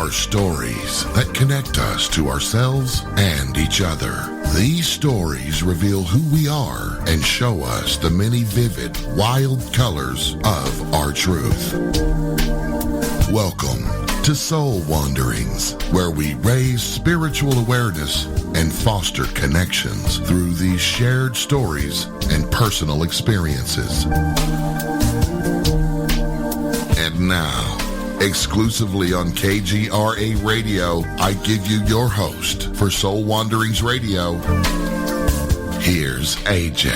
are stories that connect us to ourselves and each other. These stories reveal who we are and show us the many vivid, wild colors of our truth. Welcome to Soul Wanderings, where we raise spiritual awareness and foster connections through these shared stories and personal experiences. And now, exclusively on KGRA Radio, I give you your host for Soul Wanderings Radio. Here's AJ.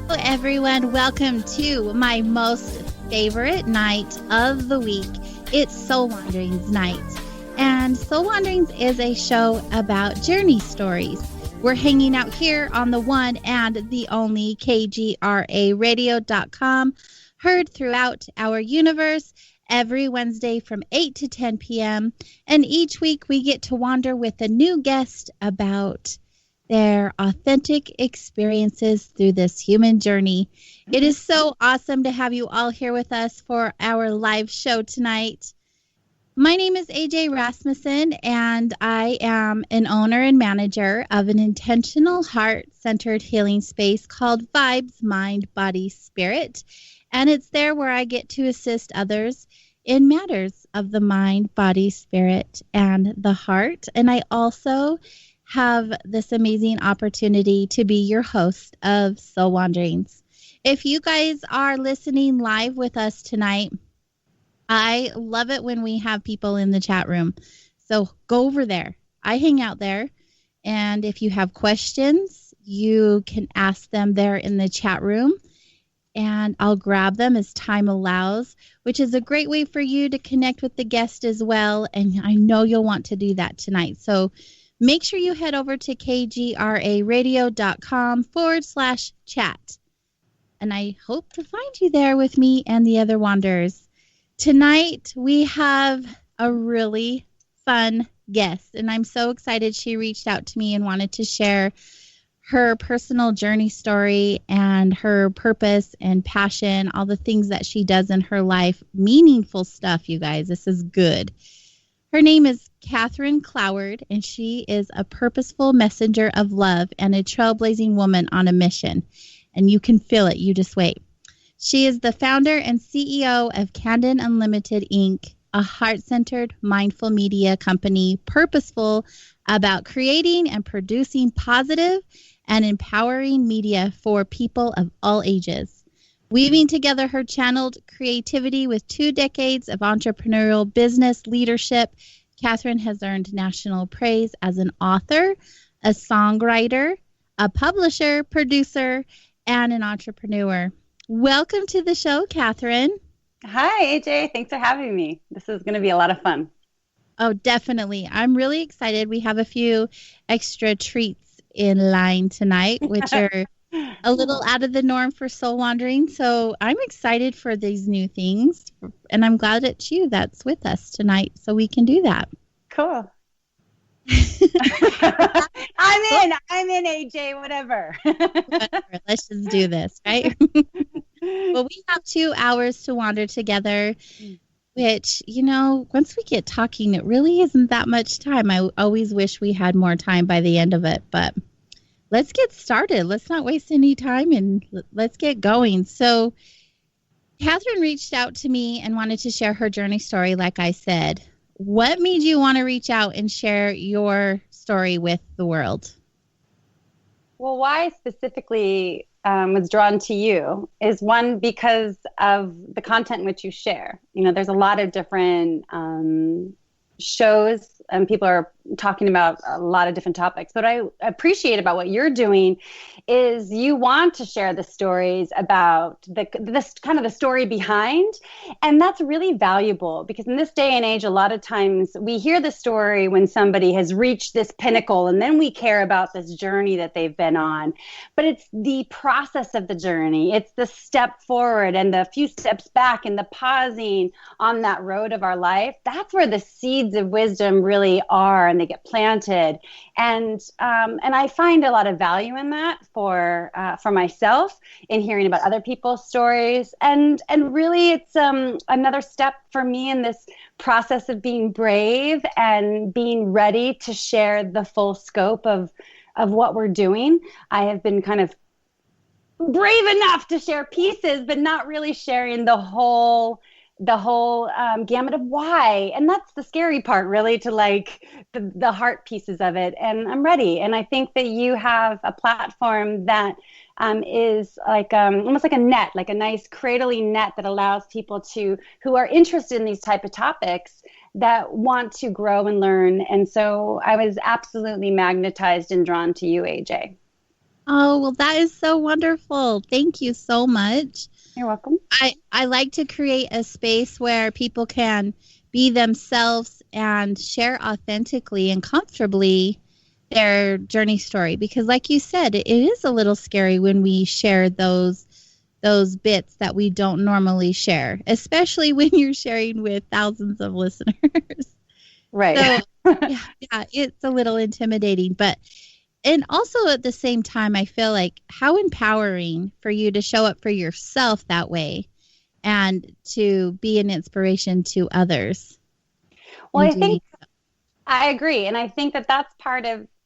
Hello, everyone. Welcome to my most favorite night of the week. It's Soul Wanderings night. And Soul Wanderings is a show about journey stories. We're hanging out here on the one and the only KGRAradio.com, heard throughout our universe every Wednesday from 8 to 10 p.m. And each week we get to wander with a new guest about their authentic experiences through this human journey. It is so awesome to have you all here with us for our live show tonight. My name is AJ Rasmussen, and I am an owner and manager of an intentional heart-centered healing space called Vibes, Mind, Body, Spirit. And it's there where I get to assist others in matters of the mind, body, spirit, and the heart. And I also have this amazing opportunity to be your host of Soul Wanderings. If you guys are listening live with us tonight, I love it when we have people in the chat room. So go over there. I hang out there. And if you have questions, you can ask them there in the chat room. And I'll grab them as time allows, which is a great way for you to connect with the guest as well. And I know you'll want to do that tonight. So make sure you head over to kgraradio.com/chat. And I hope to find you there with me and the other wanderers. Tonight, we have a really fun guest, and I'm so excited she reached out to me and wanted to share her personal journey story and her purpose and passion, all the things that she does in her life. Meaningful stuff, you guys. This is good. Her name is Kathryn Cloward, and she is a purposeful messenger of love and a trailblazing woman on a mission. And you can feel it. You just wait. She is the founder and CEO of Candid Unlimited, Inc., a heart-centered, mindful media company purposeful about creating and producing positive and empowering media for people of all ages. Weaving together her channeled creativity with 2 decades of entrepreneurial business leadership, Kathryn has earned national praise as an author, a songwriter, a publisher, producer, and an entrepreneur. Welcome to the show, Kathryn. Hi, AJ. Thanks for having me. This is going to be a lot of fun. Oh, definitely. I'm really excited. We have a few extra treats in line tonight, which are a little out of the norm for Soul Wandering. So I'm excited for these new things, and I'm glad it's you that's with us tonight so we can do that. Cool. I'm in, AJ, whatever. Let's just do this, right? Well, we have 2 hours to wander together, which, once we get talking, it really isn't that much time. I always wish we had more time by the end of it, but let's get started. Let's not waste any time and let's get going. So Kathryn reached out to me and wanted to share her journey story, like I said. What made you want to reach out and share your story with the world? Well, why I specifically was drawn to you is, one, because of the content which you share. There's a lot of different shows and people are talking about a lot of different topics. But I appreciate about what you're doing is you want to share the stories about this kind of the story behind. And that's really valuable because in this day and age, a lot of times we hear the story when somebody has reached this pinnacle and then we care about this journey that they've been on. But it's the process of the journey. It's the step forward and the few steps back and the pausing on that road of our life. That's where the seeds of wisdom really really are, and they get planted. And I find a lot of value in that for myself, in hearing about other people's stories. And really, it's another step for me in this process of being brave and being ready to share the full scope of what we're doing. I have been kind of brave enough to share pieces, but not really sharing the whole gamut of why. And that's the scary part, really, to like the heart pieces of it. And I'm ready. And I think that you have a platform that is like almost like a net, like a nice cradling net that allows people who are interested in these type of topics, that want to grow and learn. And so I was absolutely magnetized and drawn to you, AJ. Oh, well, that is so wonderful. Thank you so much. You're welcome. I like to create a space where people can be themselves and share authentically and comfortably their journey story. Because like you said, it is a little scary when we share those bits that we don't normally share, especially when you're sharing with thousands of listeners. Right. So, yeah, it's a little intimidating, and also at the same time, I feel like how empowering for you to show up for yourself that way and to be an inspiration to others. Well, I agree. And I think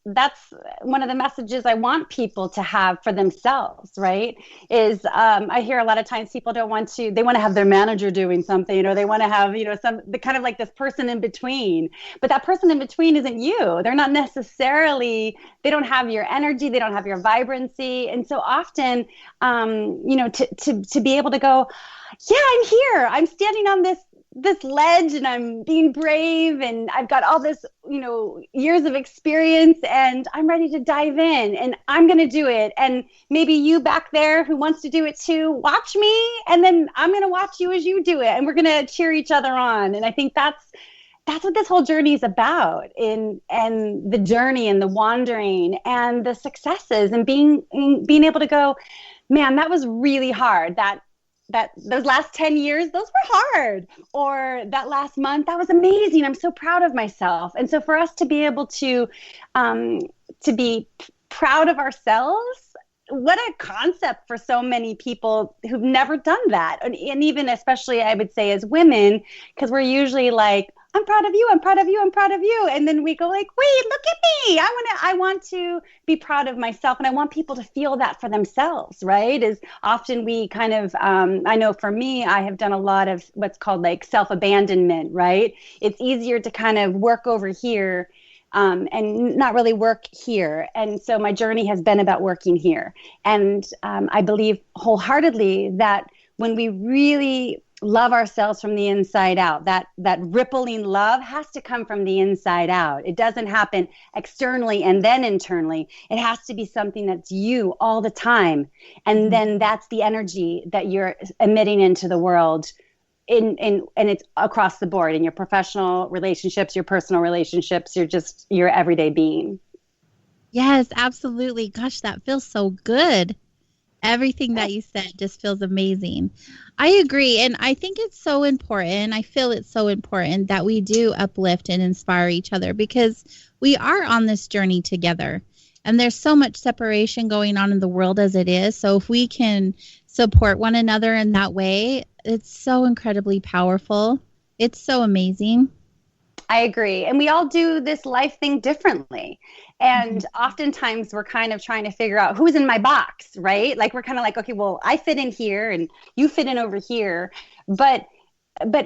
that's one of the messages I want people to have for themselves, right? Is I hear a lot of times people they want to have their manager doing something, or they want to have, the kind of like this person in between. But that person in between isn't you. They're not necessarily, they don't have your energy, they don't have your vibrancy. And so often, to be able to go, yeah, I'm here. I'm standing on this ledge, and I'm being brave, and I've got all this, years of experience, and I'm ready to dive in, and I'm going to do it. And maybe you back there who wants to do it too, watch me, and then I'm going to watch you as you do it, and we're going to cheer each other on. And I think that's what this whole journey is about, and the journey and the wandering and the successes, and being able to go, man, that was really hard. That those last 10 years, those were hard. Or that last month, that was amazing. I'm so proud of myself. And so for us to be able to be proud of ourselves, what a concept for so many people who've never done that. And even especially, I would say, as women, because we're usually like, I'm proud of you, I'm proud of you, I'm proud of you. And then we go like, wait, look at me. I want to be proud of myself. And I want people to feel that for themselves, right? Is often we kind of, I know for me, I have done a lot of what's called like self-abandonment, right? It's easier to kind of work over here and not really work here. And so my journey has been about working here. And I believe wholeheartedly that when we really love ourselves from the inside out, that rippling love has to come from the inside out. It doesn't happen externally and then internally. It has to be something that's you all the time. And then that's the energy that you're emitting into the world, and it's across the board in your professional relationships, your personal relationships, your everyday being. Yes, absolutely. Gosh, that feels so good. Everything that you said just feels amazing. I agree. And I think it's so important. I feel it's so important that we do uplift and inspire each other, because we are on this journey together. And there's so much separation going on in the world as it is. So if we can support one another in that way, it's so incredibly powerful. It's so amazing. I agree. And we all do this life thing differently. And oftentimes we're kind of trying to figure out who's in my box, right? Like we're kind of like, okay, well, I fit in here and you fit in over here. But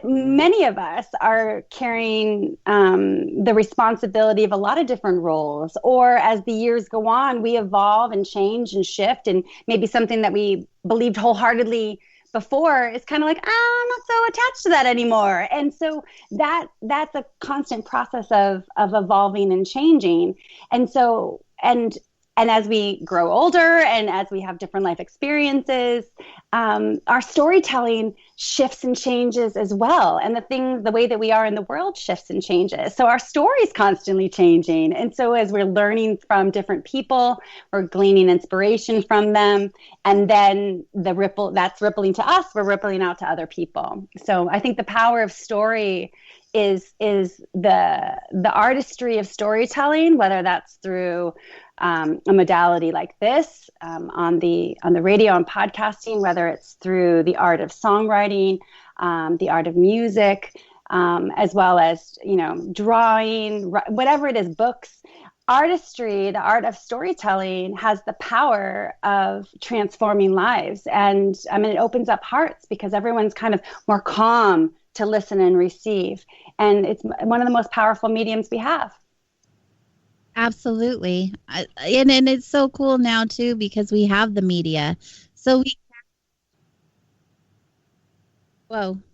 many of us are carrying the responsibility of a lot of different roles. Or as the years go on, we evolve and change and shift. And maybe something that we believed wholeheartedly before is kind of like, I'm not so attached to that anymore. And so that's a constant process of evolving and changing. And so, and as we grow older and as we have different life experiences, our storytelling shifts and changes as well. And the way that we are in the world shifts and changes. So our story is constantly changing. And so as we're learning from different people, we're gleaning inspiration from them. And then that's rippling to us, we're rippling out to other people. So I think the power of story is the artistry of storytelling, whether that's through a modality like this, on the radio and podcasting, whether it's through the art of songwriting, the art of music, as well as, drawing, whatever it is, books. Artistry, the art of storytelling, has the power of transforming lives. And it opens up hearts because everyone's kind of more calm to listen and receive. And it's one of the most powerful mediums we have. Absolutely. And it's so cool now, too, because we have the media. So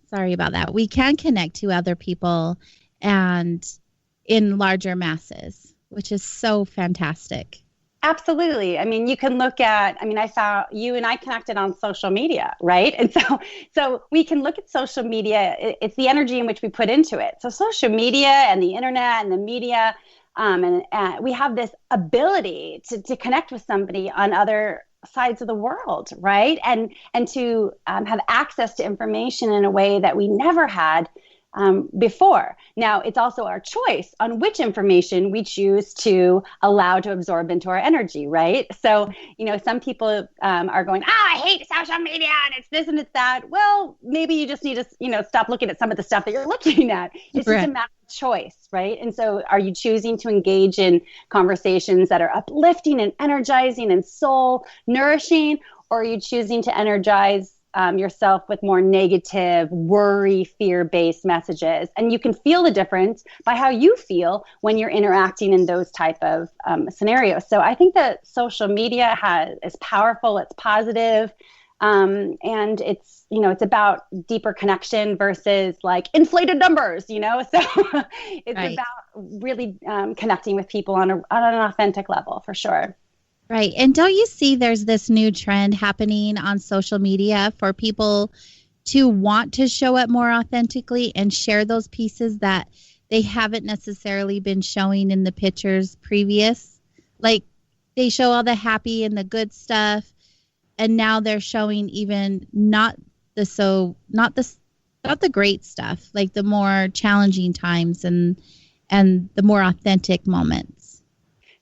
sorry about that. We can connect to other people and in larger masses, which is so fantastic. Absolutely. You can look at, I found you and I connected on social media, right? And so we can look at social media. It's the energy in which we put into it. So social media and the internet and the media, and we have this ability to connect with somebody on other sides of the world, right? And to have access to information in a way that we never had before. Now, it's also our choice on which information we choose to allow to absorb into our energy, right? So, some people are going, I hate social media and it's this and it's that. Well, maybe you just need to, stop looking at some of the stuff that you're looking at. It's just a matter of choice, right? And so are you choosing to engage in conversations that are uplifting and energizing and soul nourishing, or are you choosing to energize yourself with more negative, worry, fear-based messages? And you can feel the difference by how you feel when you're interacting in those type of scenarios. So I think that social media is powerful, it's positive, and it's about deeper connection versus like inflated numbers, So it's right. About really connecting with people on an authentic level, for sure. Right. And don't you see there's this new trend happening on social media for people to want to show up more authentically and share those pieces that they haven't necessarily been showing in the pictures previous? Like they show all the happy and the good stuff, and now they're showing even not the great stuff, like the more challenging times and the more authentic moments.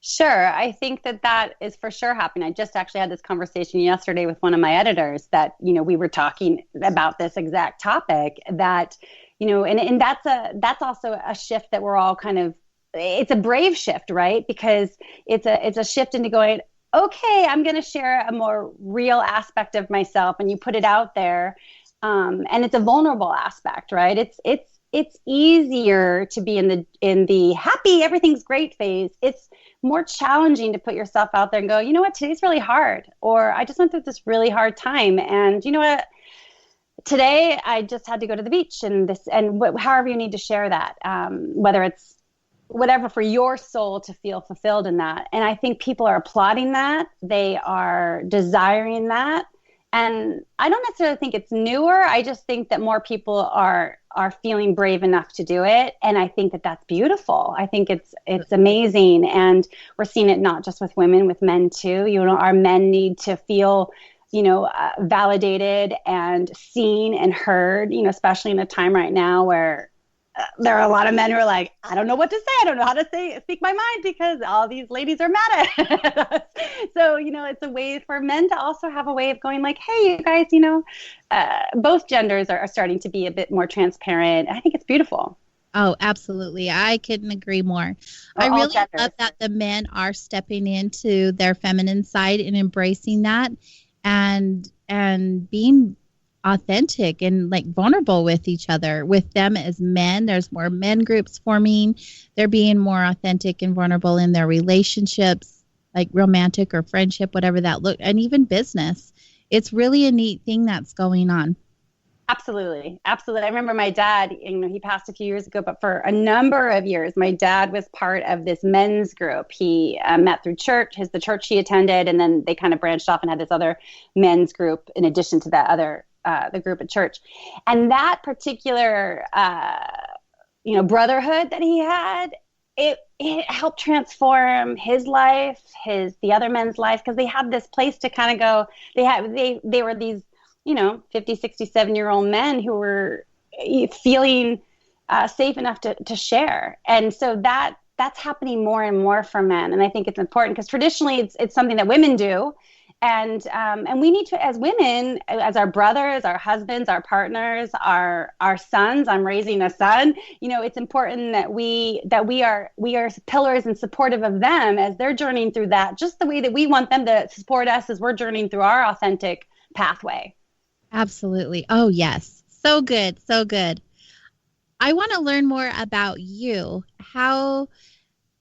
Sure. I think that is for sure happening. I just actually had this conversation yesterday with one of my editors that, we were talking about this exact topic that, and that's also a shift that we're all kind of, it's a brave shift, right? Because it's a shift into going, okay, I'm going to share a more real aspect of myself, and you put it out there. And it's a vulnerable aspect, right? It's easier to be in the happy, everything's great phase. It's more challenging to put yourself out there and go, you know what, today's really hard, or I just went through this really hard time, and you know what, today I just had to go to the beach, and however you need to share that, whether it's whatever for your soul to feel fulfilled in that. And I think people are applauding that. They are desiring that. And I don't necessarily think it's newer. I just think that more people are feeling brave enough to do it. And I think that that's beautiful. I think it's amazing. And we're seeing it not just with women, with men too. Our men need to feel, validated and seen and heard, especially in a time right now where there are a lot of men who are like, I don't know what to say. I don't know how to speak my mind because all these ladies are mad at us. So, it's a way for men to also have a way of going like, hey, you guys, both genders are starting to be a bit more transparent. I think it's beautiful. Oh, absolutely. I couldn't agree more. I really love that the men are stepping into their feminine side and embracing that and being authentic and like vulnerable with each other, with them as men. There's more men groups forming. They're being more authentic and vulnerable in their relationships, like romantic or friendship, whatever that look, and even business. It's really a neat thing that's going on. Absolutely. Absolutely. I remember my dad, he passed a few years ago, but for a number of years, my dad was part of this men's group. He met through the church he attended, and then they kind of branched off and had this other men's group in addition to that other the group at church. And that particular, brotherhood that he had, it helped transform his life, the other men's life, because they had this place to kind of go. They were these, 50, 60, 7-year-old men who were feeling safe enough to share. And so that's happening more and more for men. And I think it's important because traditionally it's something that women do. And we need to, as women, as our brothers, our husbands, our partners, our sons. I'm raising a son. It's important that we are pillars and supportive of them as they're journeying through that, just the way that we want them to support us as we're journeying through our authentic pathway. Absolutely. Oh, yes. So good. So good. I want to learn more about you. How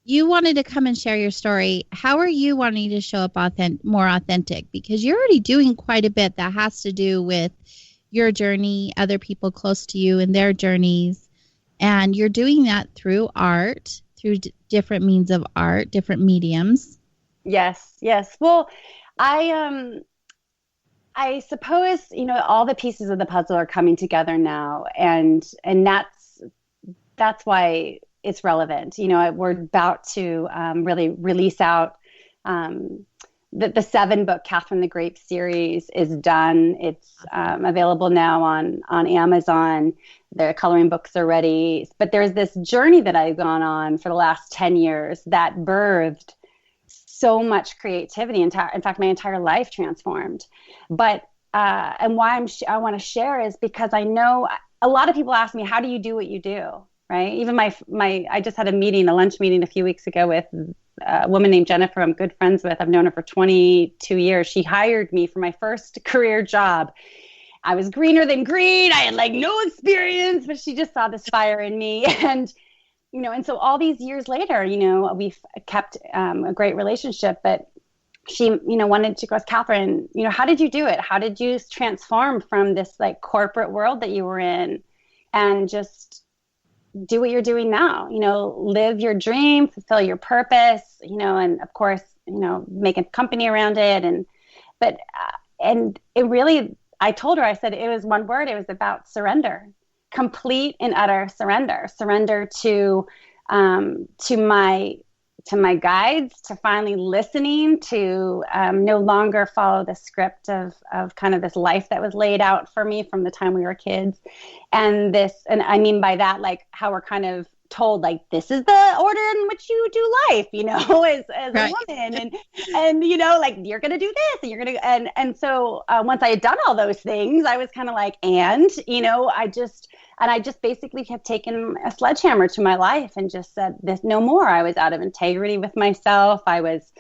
you wanted to come and share your story. How are you wanting to show up more authentic? Because you're already doing quite a bit that has to do with your journey, other people close to you and their journeys. And you're doing that through art, through different means of art, different mediums. Yes. Well, I suppose, all the pieces of the puzzle are coming together now. And that's why it's relevant. We're about to really release out the 7-book Kathryn the Grape series is done. It's available now on Amazon. The coloring books are ready. But there's this journey that I've gone on for the last 10 years that birthed so much creativity. In fact, my entire life transformed. But and why I want to share is because I know a lot of people ask me, how do you do what you do? Right. Even I just had a lunch meeting a few weeks ago with a woman named Jennifer I'm good friends with. I've known her for 22 years. She hired me for my first career job. I was greener than green. I had no experience, but she just saw this fire in me. And so all these years later, we've kept a great relationship, but she, she goes, Kathryn, how did you do it? How did you transform from this corporate world that you were in and just do what you're doing now, live your dream, fulfill your purpose, and of course, make a company around it. And it really, I told her, I said, it was one word. It was about surrender, complete and utter surrender to my guides, to finally listening, to no longer follow the script of kind of this life that was laid out for me from the time we were kids. And I mean by that, how we're kind of told, this is the order in which you do life, as right. A woman, and you're going to do this and you're going to, and so once I had done all those things, I was kind of I just basically have taken a sledgehammer to my life and just said this no more. I was out of integrity with myself. I was,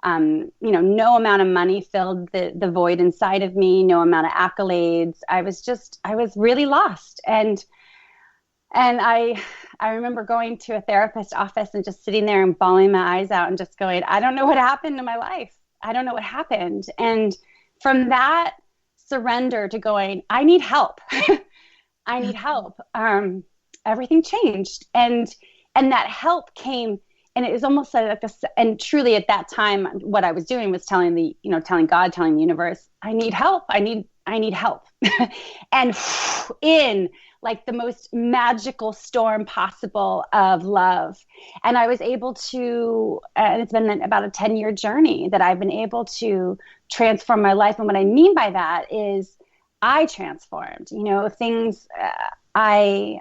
no amount of money filled the void inside of me, no amount of accolades. I was really lost. And I remember going to a therapist's office and just sitting there and bawling my eyes out and just going, I don't know what happened to my life. I don't know what happened. And from that surrender to going, I need help. I need help. Everything changed. And that help came, and it was almost like this, and truly at that time, what I was doing was telling God, telling the universe, I need help. I need help. And in the most magical storm possible of love. And I was able to, and it's been about a 10-year journey that I've been able to transform my life. And what I mean by that is I transformed, things, I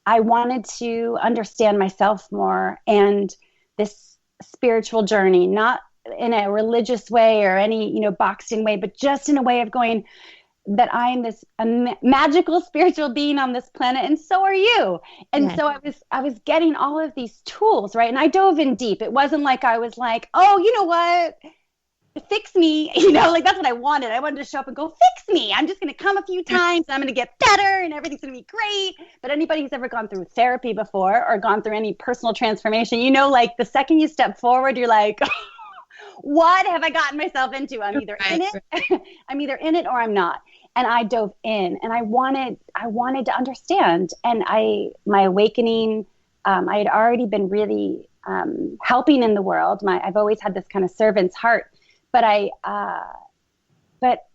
wanted to understand myself more, and this spiritual journey, not in a religious way or any, boxed in way, but just in a way of going that I'm this magical spiritual being on this planet, and so are you. And yes. So I was getting all of these tools, right? And I dove in deep. It wasn't like I was like, oh, you know what? Fix me, that's what I wanted. I wanted to show up and go, fix me. I'm just going to come a few times. I'm going to get better and everything's going to be great. But anybody who's ever gone through therapy before or gone through any personal transformation, the second you step forward, you're like, what have I gotten myself into? I'm either in it, I'm either in it or I'm not. And I dove in, and I wanted to understand. And my awakening, I had already been really helping in the world. I've always had this kind of servant's heart. But but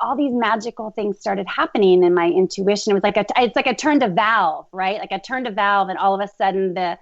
all these magical things started happening in my intuition. It was it's like I turned a valve, right? Like I turned a valve, and all of a sudden the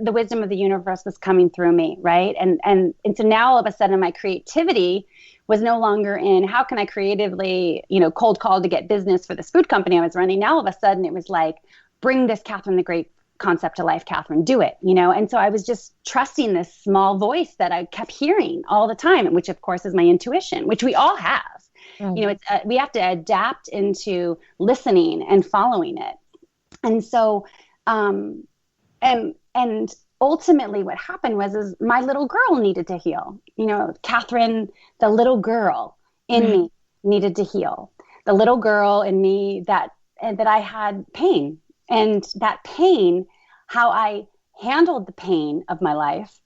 wisdom of the universe was coming through me, right? And so now all of a sudden my creativity was no longer in how can I creatively, cold call to get business for this food company I was running. Now all of a sudden it was like, bring this Kathryn the Great concept to life, Kathryn, do it, And so I was just trusting this small voice that I kept hearing all the time, which of course is my intuition, which we all have. It's we have to adapt into listening and following it. And so, and ultimately what happened was my little girl needed to heal. Kathryn, the little girl in me needed to heal. The little girl in me that I had pain, and that pain, how I handled the pain of my life,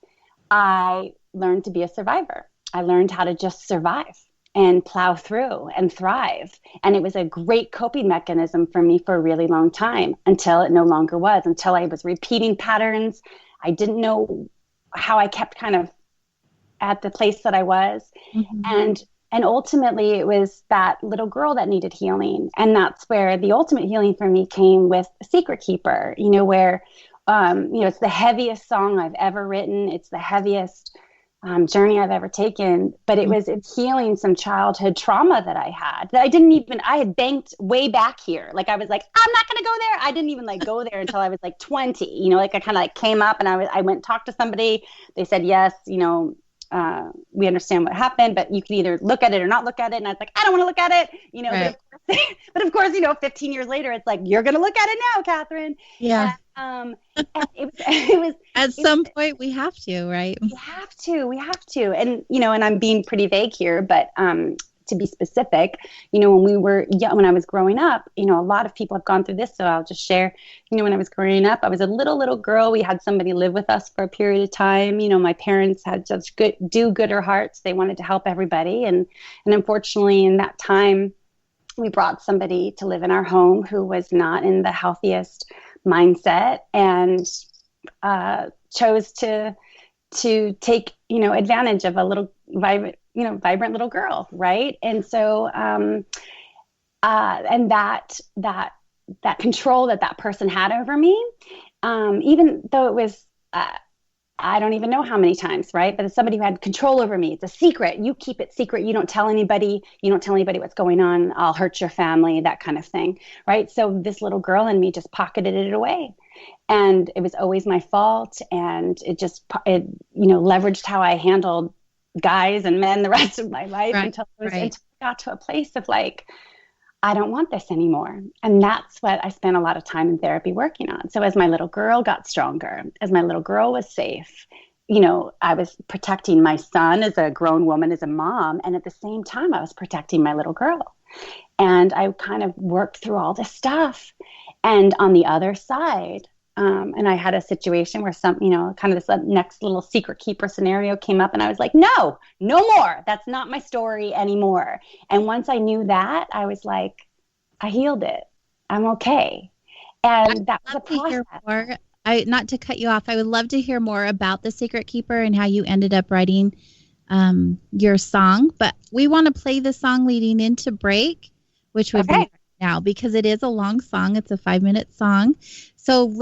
I learned to be a survivor. I learned how to just survive and plow through and thrive. And it was a great coping mechanism for me for a really long time, until it no longer was, until I was repeating patterns. I didn't know how I kept kind of at the place that I was. And ultimately it was that little girl that needed healing. And that's where the ultimate healing for me came with Secret Keeper, where, it's the heaviest song I've ever written. It's the heaviest journey I've ever taken, but it's healing some childhood trauma that I had that I had banked way back here. Like I was like, I'm not going to go there. I didn't even go there until I was 20, I kind of came up and I went and talked to somebody. They said, yes, we understand what happened, but you can either look at it or not look at it. And I was like, I don't want to look at it, Right. but of course, 15 years later, it's like, you're going to look at it now, Kathryn. Yeah. And it was At some point we have to, right? We have to. And, and I'm being pretty vague here, but, to be specific, when we were young, when I was growing up, a lot of people have gone through this. So I'll just share, when I was growing up, I was a little girl. We had somebody live with us for a period of time. My parents had such do-gooder hearts. They wanted to help everybody. And unfortunately in that time, we brought somebody to live in our home who was not in the healthiest mindset, and chose to take advantage of a little vibrant little girl, right? And so and that control that person had over me, even though it was I don't even know how many times, right? But it's somebody who had control over me. It's a secret. You keep it secret. You don't tell anybody. You don't tell anybody what's going on. I'll hurt your family, that kind of thing, right? So this little girl in me just pocketed it away. And it was always my fault. And it leveraged how I handled guys and men the rest of my life, until I got to a place of I don't want this anymore. And that's what I spent a lot of time in therapy working on. So as my little girl got stronger, as my little girl was safe, I was protecting my son as a grown woman, as a mom. And at the same time, I was protecting my little girl. And I kind of worked through all this stuff. And on the other side, and I had a situation where kind of this next little secret keeper scenario came up, and I was like, no more. That's not my story anymore. And once I knew that, I was like, I healed it. I'm okay. And that was a process. Not to cut you off, I would love to hear more about the Secret Keeper and how you ended up writing your song. But we want to play the song leading into break, which would be right now, because it is a long song. It's a 5-minute song. So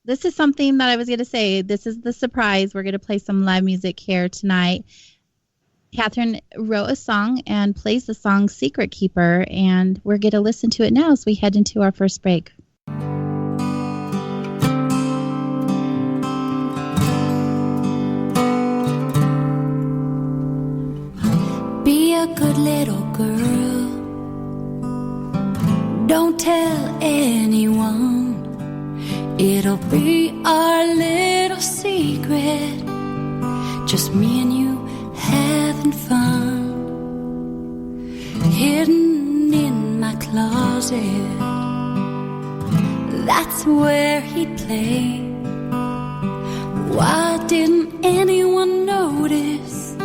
this is something that I was going to say. This is the surprise. We're going to play some live music here tonight. Kathryn wrote a song and plays the song Secret Keeper, and we're going to listen to it now as we head into our first break. Be a good little girl. Don't tell anyone. It'll be our little secret, just me and you having fun. Hidden in my closet, that's where he'd play. Why didn't anyone notice?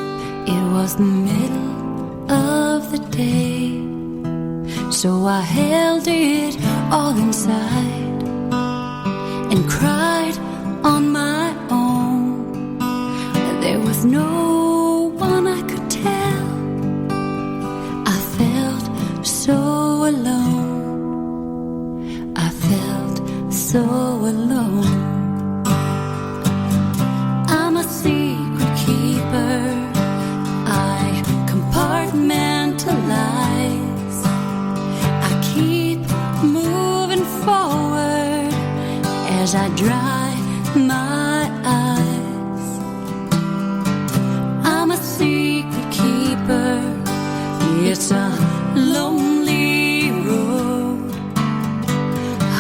It was the middle of the day. So I held it all inside and cried on my own. There was no one I could tell. I felt so alone. I felt so alone. I'm a secret keeper. I compartmentalize. I keep moving forward. I dry my eyes. I'm a secret keeper. It's a lonely road,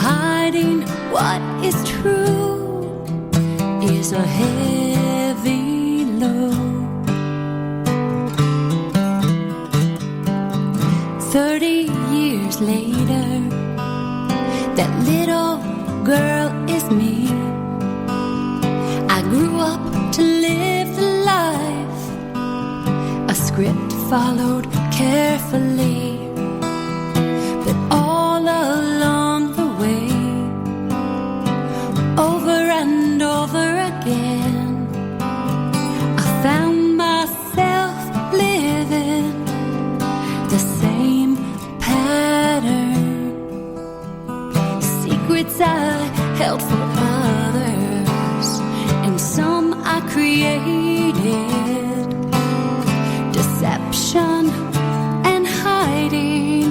hiding what is true is a heavy load. 30 years later, that little girl is me. I grew up to live the life a script followed carefully, but all along the way, over and over again, I found myself living the same pattern. Secrets I held for others, and some I created. Deception and hiding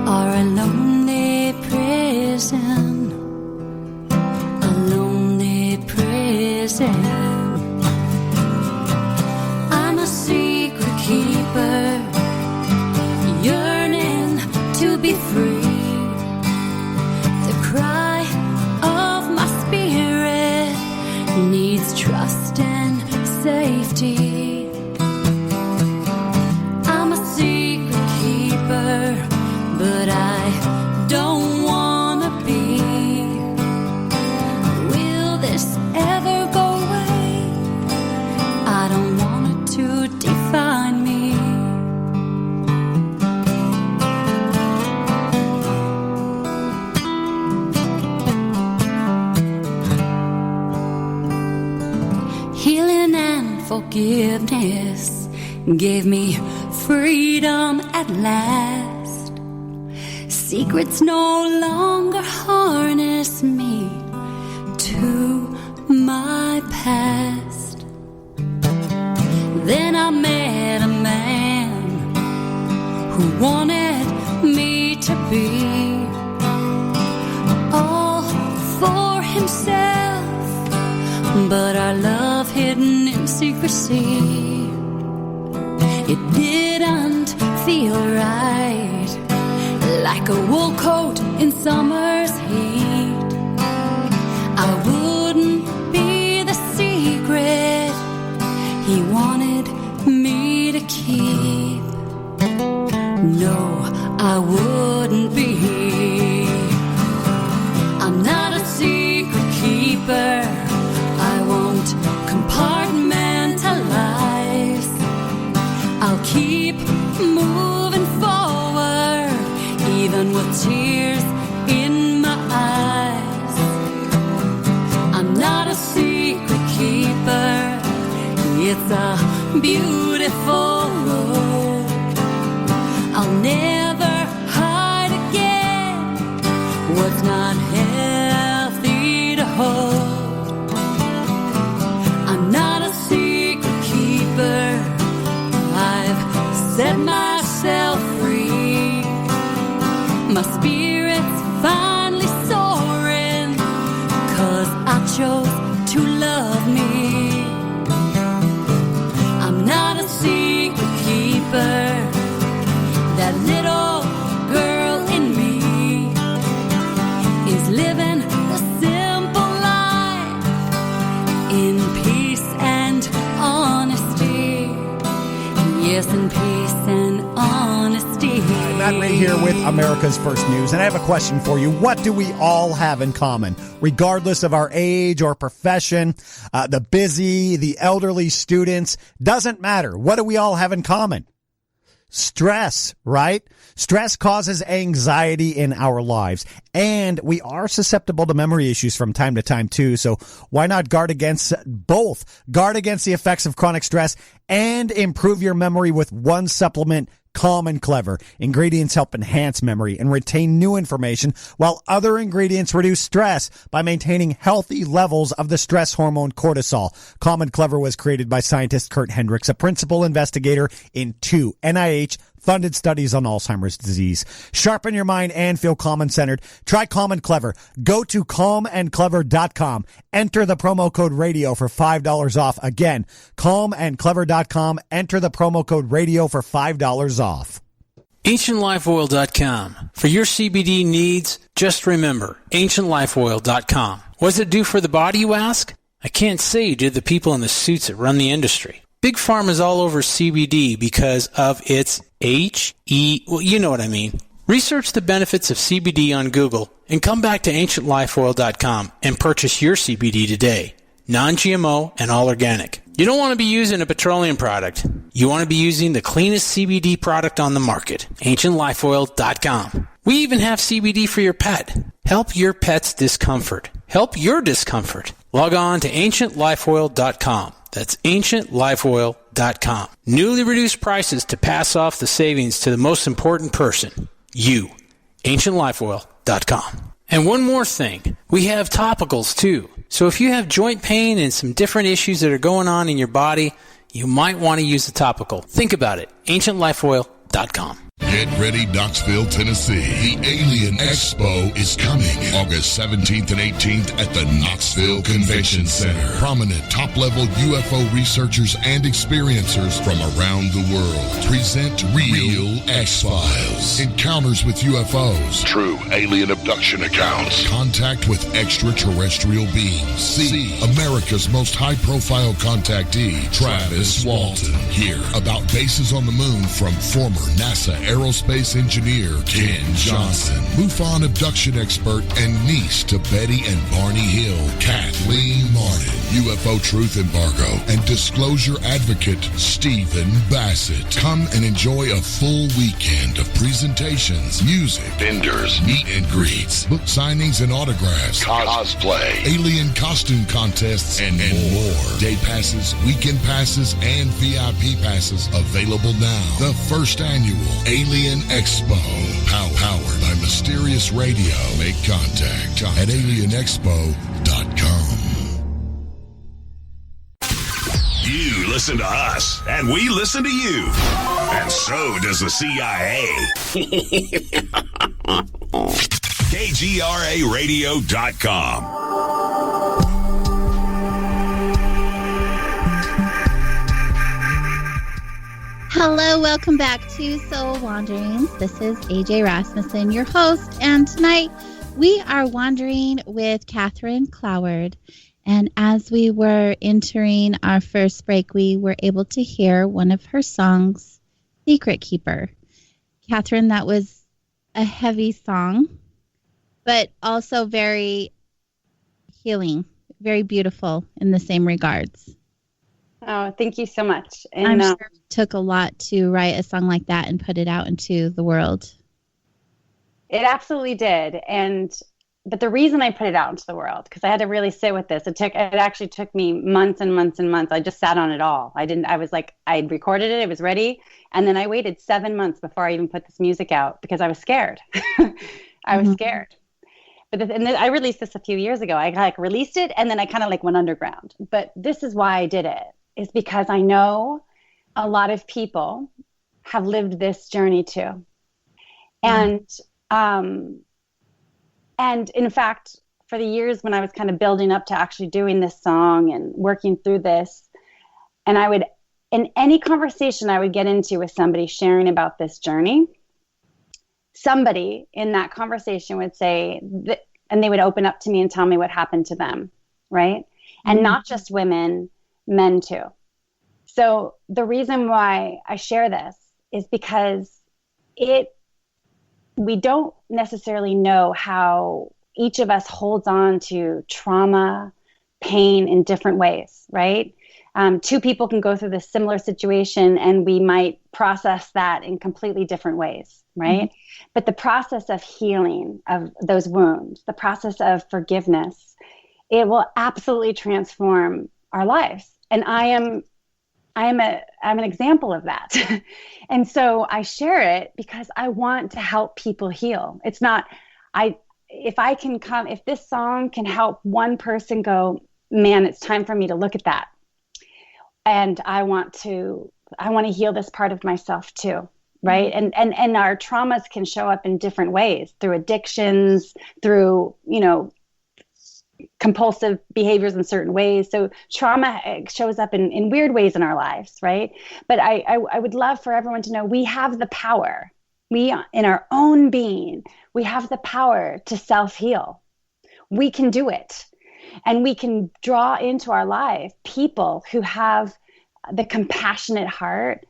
are a lonely prison, a lonely prison. I'm a secret keeper, yearning to be free. The cry of my spirit needs trust and safety. I'm a secret keeper, but I don't wanna be. Will this ever go away? I don't want it to define me. Healing and forgiveness gave me freedom at last. Secrets no longer harness me to my past. Then I met a man who wanted me to be all for himself, but our love hidden in secrecy. It didn't feel right, like a wool coat in summer's heat. I wouldn't be the secret he wanted me to keep. No, I wouldn't be. I'm not a secret keeper. I won't compartmentalize. I'll keep moving forward, even with tears in my eyes. I'm not a secret keeper. It's a beautiful road. I'll never hide again what's not healthy to hold. I'm not a secret keeper. I've set myself free. My spirit's finally soaring, 'cause I chose to love me. I'm not a secret keeper. That little girl in me is living the simple life in peace and honesty. Yes, in peace and honesty. Matt Ray here with America's First News, and I have a question for you. What do we all have in common, regardless of our age or profession? The busy, the elderly, students, doesn't matter. What do we all have in common? Stress, right? Stress causes anxiety in our lives, and we are susceptible to memory issues from time to time too. So why not guard against both? Guard against the effects of chronic stress and improve your memory with one supplement, Calm and Clever. Ingredients help enhance memory and retain new information, while other ingredients reduce stress by maintaining healthy levels of the stress hormone cortisol. Calm and Clever was created by scientist Kurt Hendricks, a principal investigator in 2 NIH funded studies on Alzheimer's disease. Sharpen your mind and feel calm and centered. Try Calm and Clever. Go to calmandclever.com. Enter the promo code radio for $5 off. Again, calmandclever.com. Enter the promo code radio for $5 off. AncientLifeOil.com. For your CBD needs, just remember, AncientLifeOil.com. What does it do for the body, you ask? I can't say due to the people in the suits that run the industry. Big Pharma is all over CBD because of its well, you know what I mean. Research the benefits of CBD on Google and come back to AncientLifeOil.com and purchase your CBD today. Non-GMO and all organic. You don't want to be using a petroleum product. You want to be using the cleanest CBD product on the market. AncientLifeOil.com. We even have CBD for your pet. Help your pet's discomfort. Help your discomfort. Log on to AncientLifeOil.com. That's AncientLifeOil.com. Newly reduced prices to pass off the savings to the most important person, you. AncientLifeOil.com. And one more thing, we have topicals too. So if you have joint pain and some different issues that are going on in your body, you might want to use a topical. Think about it. AncientLifeOil.com. Get ready, Knoxville, Tennessee. The Alien Expo is coming August 17th and 18th at the Knoxville Convention Center. Prominent top-level UFO researchers and experiencers from around the world present Real X-Files, encounters with UFOs, true alien abduction accounts, contact with extraterrestrial beings. See America's most high-profile contactee, Travis Walton. Hear about bases on the moon from former NASA aerospace engineer Ken Johnson, MUFON abduction expert and niece to Betty and Barney Hill, Kathleen Martin, UFO truth embargo and disclosure advocate Stephen Bassett. Come and enjoy a full weekend of presentations, music, vendors, meet and greets, book signings and autographs, cosplay, alien costume contests, and more. Day passes, weekend passes, and VIP passes available now. The first annual Alien Expo, powered by Mysterious Radio. Make contact at alienexpo.com. You listen to us, and we listen to you. And so does the CIA. KGRARadio.com. Hello, welcome back to Soul Wanderings. This is AJ Rasmussen, your host, and tonight we are wandering with Kathryn Cloward. And as we were entering our first break, we were able to hear one of her songs, Secret Keeper. Kathryn, that was a heavy song, but also very healing, very beautiful in the same regards. Oh, thank you so much. And I'm sure it took a lot to write a song like that and put it out into the world. It absolutely did. But the reason I put it out into the world, because I had to really sit with this. It actually took me months and months and months. I just sat on it all. I'd recorded it. It was ready. And then I waited 7 months before I even put this music out because I was scared. I was scared. But I released this a few years ago. I released it and then I kind of went underground. But this is why I did it, is because I know a lot of people have lived this journey too. And in fact, for the years when I was kind of building up to actually doing this song and working through this, and I would, in any conversation I would get into with somebody sharing about this journey, somebody in that conversation would say, and they would open up to me and tell me what happened to them, right? And not just women, men too. So the reason why I share this is because we don't necessarily know how each of us holds on to trauma, pain in different ways, right? Two people can go through this similar situation and we might process that in completely different ways, right? But the process of healing of those wounds, the process of forgiveness, it will absolutely transform our lives. And I'm an example of that. And so I share it because I want to help people heal. It's not, if this song can help one person go, man, it's time for me to look at that. And I want to heal this part of myself too. right? And our traumas can show up in different ways, through addictions, through, compulsive behaviors in certain ways. So trauma shows up in weird ways in our lives, right? But I would love for everyone to know we have the power. We, in our own being, we have the power to self-heal. We can do it. And we can draw into our life people who have the compassionate heart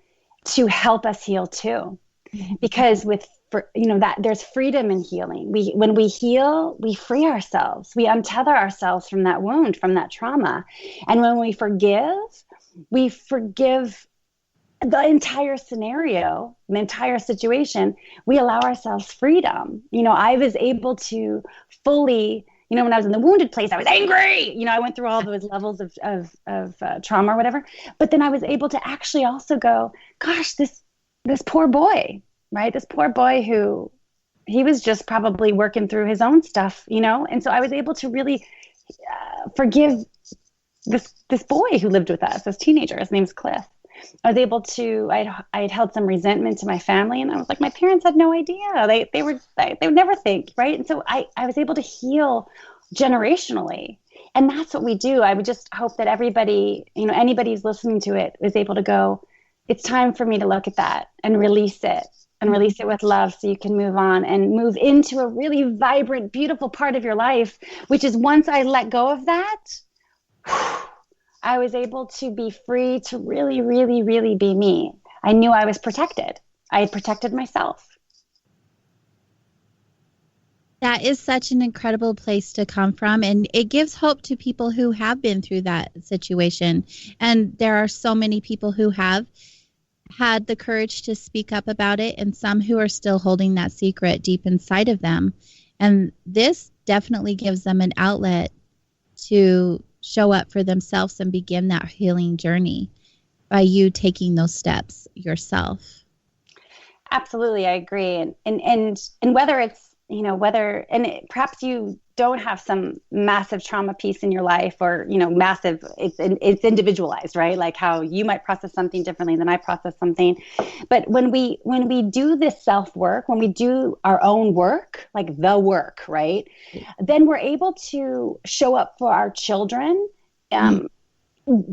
to help us heal too. Because that there's freedom in healing. When we heal, we free ourselves. We untether ourselves from that wound, from that trauma. And when we forgive the entire scenario, the entire situation. We allow ourselves freedom. I was able to fully, when I was in the wounded place, I was angry. I went through all those levels of trauma or whatever. But then I was able to actually also go, gosh, this poor boy, right? This poor boy who he was just probably working through his own stuff, And so I was able to really forgive this boy who lived with us, this teenager. His name's Cliff. I was able to, I'd held some resentment to my family, and I was like, my parents had no idea. They would never think, right? And so I was able to heal generationally. And that's what we do. I would just hope that everybody, anybody who's listening to it is able to go, it's time for me to look at that and release it with love, so you can move on and move into a really vibrant, beautiful part of your life, which is once I let go of that, I was able to be free to really, really, really be me. I knew I was protected. I had protected myself. That is such an incredible place to come from, and it gives hope to people who have been through that situation. And there are so many people who have had the courage to speak up about it, and some who are still holding that secret deep inside of them. And this definitely gives them an outlet to show up for themselves and begin that healing journey by you taking those steps yourself. Absolutely, I agree. And whether it's, perhaps you don't have some massive trauma piece in your life, or, massive, it's individualized, right? Like how you might process something differently than I process something. But when we do this self-work, when we do our own work, like the work, right? Then we're able to show up for our children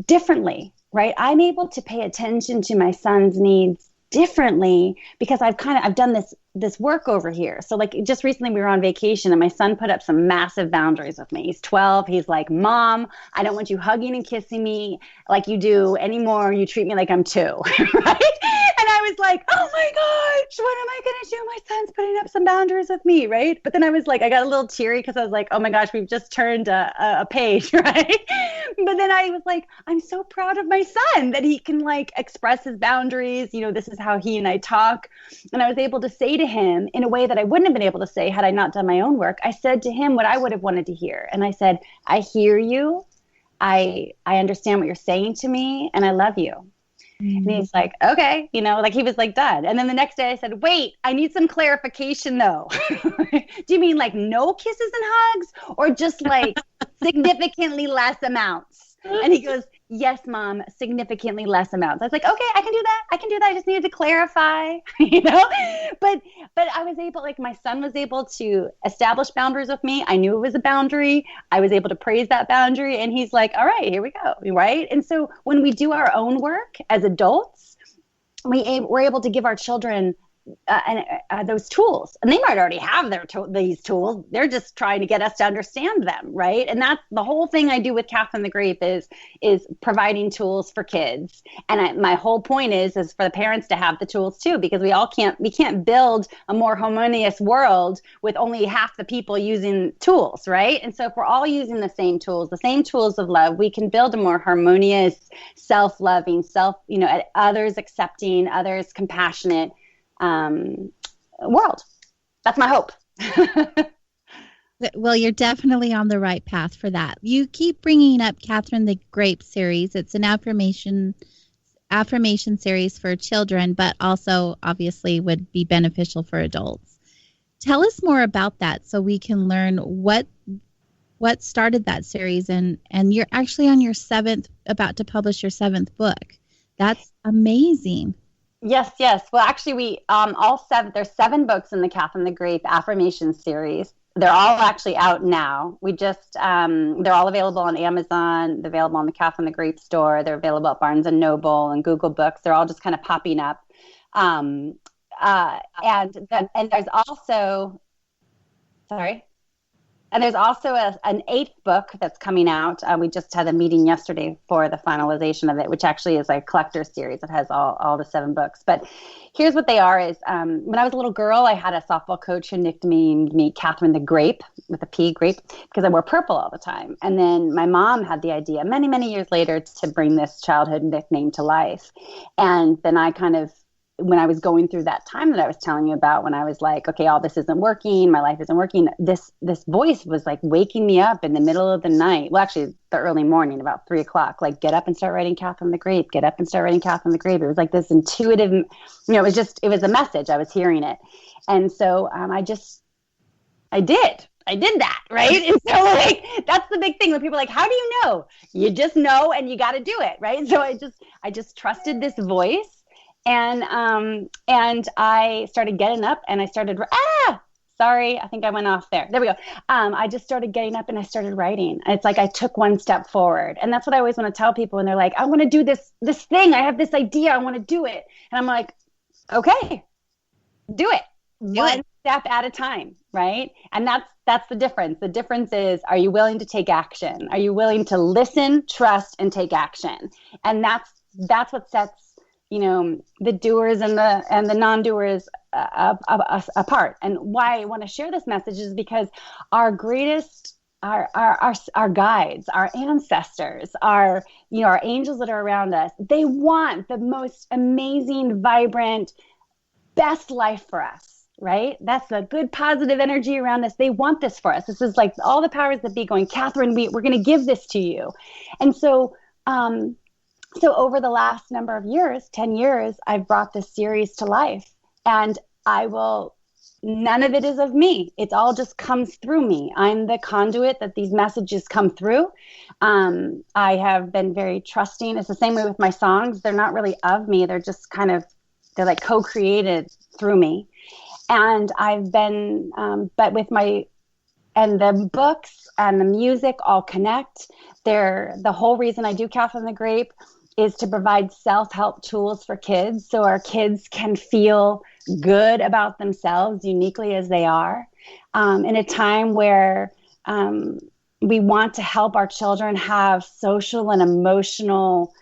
differently, right? I'm able to pay attention to my son's needs differently because I've done this work over here. So like just recently we were on vacation and my son put up some massive boundaries with me. He's 12. He's like, Mom, I don't want you hugging and kissing me like you do anymore. You treat me like I'm 2, right? And I was like, oh my gosh, what am I going to do? My son's putting up some boundaries with me, right? But then I was like, I got a little teary because I was like, oh my gosh, we've just turned a page, right? But then I was like, I'm so proud of my son that he can like express his boundaries. This is how he and I talk. And I was able to say to him in a way that I wouldn't have been able to say had I not done my own work. I said to him what I would have wanted to hear. And I said, I hear you. I understand what you're saying to me, and I love you. Mm-hmm. And he's like, okay, like he was like done. And then the next day I said, wait, I need some clarification though. Do you mean like no kisses and hugs, or just like significantly less amounts? And he goes, yes, Mom, significantly less amounts. I was like, okay, I can do that. I just needed to clarify, But I was able, like my son was able to establish boundaries with me. I knew it was a boundary. I was able to praise that boundary. And he's like, all right, here we go, right? And so when we do our own work as adults, we're able to give our children those tools, and they might already have these tools. They're just trying to get us to understand them, right? And that's the whole thing I do with Kathryn the Grape is providing tools for kids. And my whole point is for the parents to have the tools too, because we can't build a more harmonious world with only half the people using tools, right? And so if we're all using the same tools of love, we can build a more harmonious, self-loving, others accepting, others compassionate world. That's my hope. Well, you're definitely on the right path for that. You keep bringing up Kathryn the Grape series. It's an affirmation series for children, but also obviously would be beneficial for adults. Tell us more about that so we can learn what started that series, and you're actually on your about to publish your 7th book. That's amazing. Yes, yes. Well, actually, we all seven. There's 7 books in the Catherine the Great Affirmation series. They're all actually out now. We just they're all available on Amazon. They're available on the Catherine the Great store. They're available at Barnes and Noble and Google Books. They're all just kind of popping up. Um, and there's also, sorry. And there's also an 8th book that's coming out. We just had a meeting yesterday for the finalization of it, which actually is a collector series. It has all the 7 books. But here's what they are is when I was a little girl, I had a softball coach who nicknamed me Kathryn the Grape, with a P, grape, because I wore purple all the time. And then my mom had the idea many, many years later to bring this childhood nickname to life. And then I kind of, when I was going through that time that I was telling you about, when I was like, okay, all this isn't working, my life isn't working, this voice was like waking me up in the middle of the night. Well, actually the early morning, about 3 o'clock, like, get up and start writing Catherine the Grape, get up and start writing Catherine the Grape. It was like this intuitive, it was a message. I was hearing it. And so I did that. Right. And so like, that's the big thing when people are like, how do you know? You just know, and you got to do it. Right. So I just trusted this voice. And I started getting up and I started, sorry, I think I went off there. There we go. I just started getting up and I started writing. It's like I took one step forward. And that's what I always want to tell people when they're like, I want to do this thing. I have this idea. I want to do it. And I'm like, okay, do it. One step at a time. Right. And that's the difference. The difference is, are you willing to take action? Are you willing to listen, trust, and take action? And that's what sets the doers and the non-doers apart. And why I want to share this message is because our greatest, our guides, our ancestors, our angels that are around us, they want the most amazing, vibrant, best life for us, right? That's the good, positive energy around us. They want this for us. This is like all the powers that be going, Kathryn, we're going to give this to you. And so, so over the last number of years, 10 years, I've brought this series to life, and none of it is of me. It all just comes through me. I'm the conduit that these messages come through. I have been very trusting. It's the same way with my songs. They're not really of me. They're just they're like co-created through me. And I've been, but with and the books and the music all connect. The whole reason I do Catherine the Grape is to provide self-help tools for kids so our kids can feel good about themselves uniquely as they are. In a time where we want to help our children have social and emotional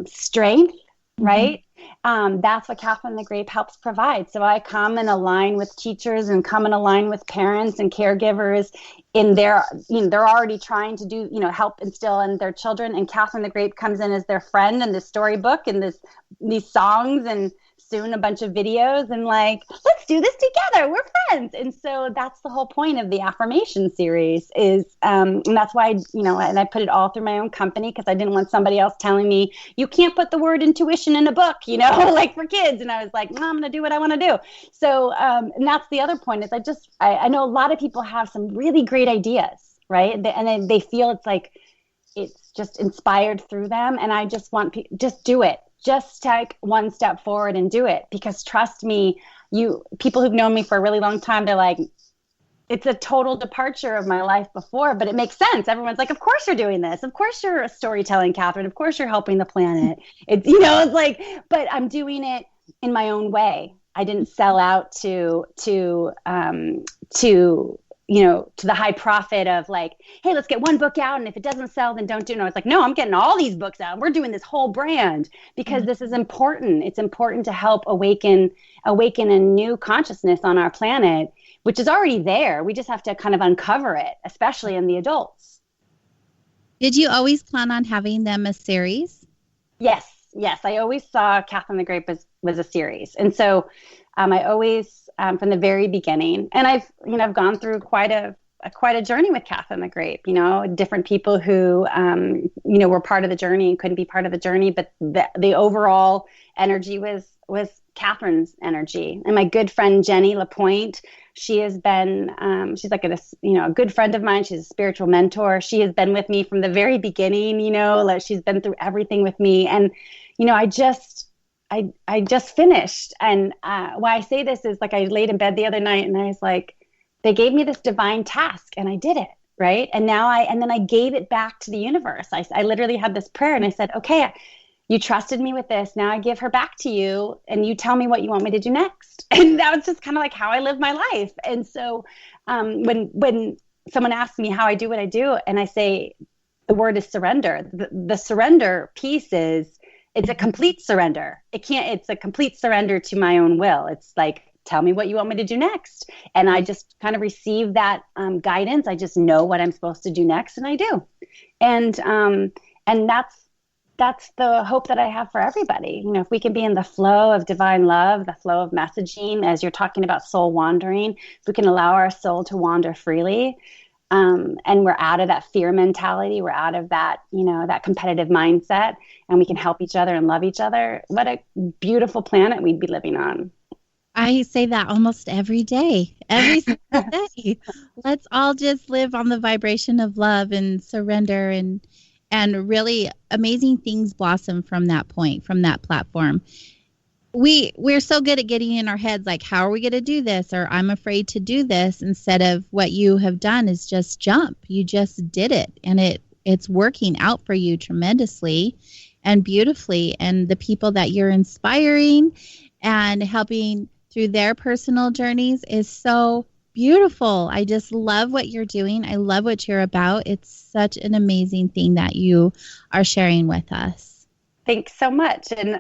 strength, right? That's what Catherine the Grape helps provide. So I come and align with teachers and come and align with parents and caregivers in their, they're already trying to do, help instill in their children. And Catherine the Grape comes in as their friend in this storybook and these songs and soon a bunch of videos and like, let's do this together. We're friends. And so that's the whole point of the affirmation series is, and that's why, and I put it all through my own company because I didn't want somebody else telling me, you can't put the word intuition in a book, like for kids. And I was like, no, I'm going to do what I want to do. So, and that's the other point is I know a lot of people have some really great ideas, right? And then they feel it's like, it's just inspired through them. And I just want just do it. Just take one step forward and do it, because trust me, people who've known me for a really long time, they're like, it's a total departure of my life before, but it makes sense. Everyone's like, of course you're doing this. Of course you're a storytelling, Kathryn. Of course you're helping the planet. It's, it's like, but I'm doing it in my own way. I didn't sell out to the high profit of like, hey, let's get one book out. And if it doesn't sell, then don't do it. No, it's like, no, I'm getting all these books out. We're doing this whole brand because this is important. It's important to help awaken a new consciousness on our planet, which is already there. We just have to kind of uncover it, especially in the adults. Did you always plan on having them a series? Yes. I always saw Catherine the Grape was a series. And so I always, from the very beginning, and I've gone through quite a journey with Catherine the Grape, different people who, were part of the journey and couldn't be part of the journey, but the overall energy was Catherine's energy. And my good friend, Jenny LaPointe, she has been, she's like a good friend of mine. She's a spiritual mentor. She has been with me from the very beginning, like she's been through everything with me. And, I just finished. And why I say this is, like, I laid in bed the other night and I was like, they gave me this divine task and I did it. Right. And then I gave it back to the universe. I literally had this prayer and I said, okay, you trusted me with this. Now I give her back to you and you tell me what you want me to do next. And that was just kind of like how I live my life. And so when someone asks me how I do what I do, and I say the word is surrender, the surrender piece is, it's a complete surrender. It's a complete surrender to my own will. It's like, tell me what you want me to do next. And I just kind of receive that guidance. I just know what I'm supposed to do next, and I do. And that's the hope that I have for everybody. You know, if we can be in the flow of divine love, the flow of messaging, as you're talking about soul wandering, if we can allow our soul to wander freely, and we're out of that fear mentality, we're out of that, you know, that competitive mindset, and we can help each other and love each other, what a beautiful planet we'd be living on. I say that almost every day, every single day. Let's all just live on the vibration of love and surrender, and really amazing things blossom from that point, from that platform. We're so good at getting in our heads, like, how are we going to do this? Or I'm afraid to do this, instead of what you have done is just jump. You just did it, and it's working out for you tremendously and beautifully. And the people that you're inspiring and helping through their personal journeys is so beautiful. I just love what you're doing. I love what you're about. It's such an amazing thing that you are sharing with us. Thanks so much. And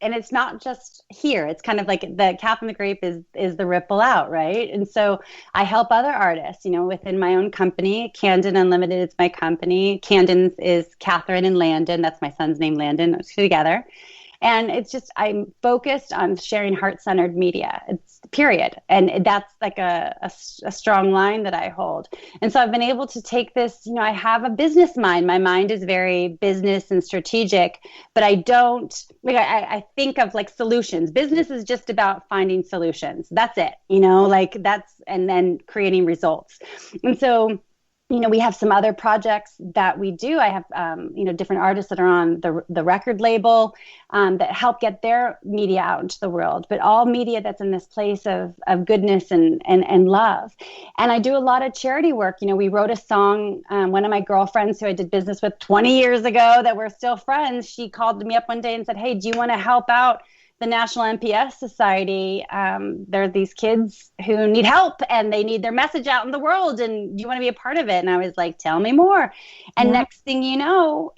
and it's not just here. It's kind of like the Cap and the Grape is the ripple out, right? And so I help other artists, you know, within my own company. Candon Unlimited is my company. Candon's is Kathryn and Landon. That's my son's name, Landon, together. And it's just, I'm focused on sharing heart-centered media. It's period. And that's like a strong line that I hold. And so I've been able to take this, you know, I have a business mind. My mind is very business and strategic, but I don't, like, I think of like solutions. Business is just about finding solutions. That's it, you know, like and then creating results. And so, you know, we have some other projects that we do. I have, you know, different artists that are on the record label that help get their media out into the world, but all media that's in this place of goodness and love. And I do a lot of charity work. You know, we wrote a song, one of my girlfriends who I did business with 20 years ago that we're still friends, she called me up one day and said, hey, do you want to help out the National MPS Society? There are these kids who need help and they need their message out in the world, and do you want to be a part of it? And I was like, tell me more. And next thing you know,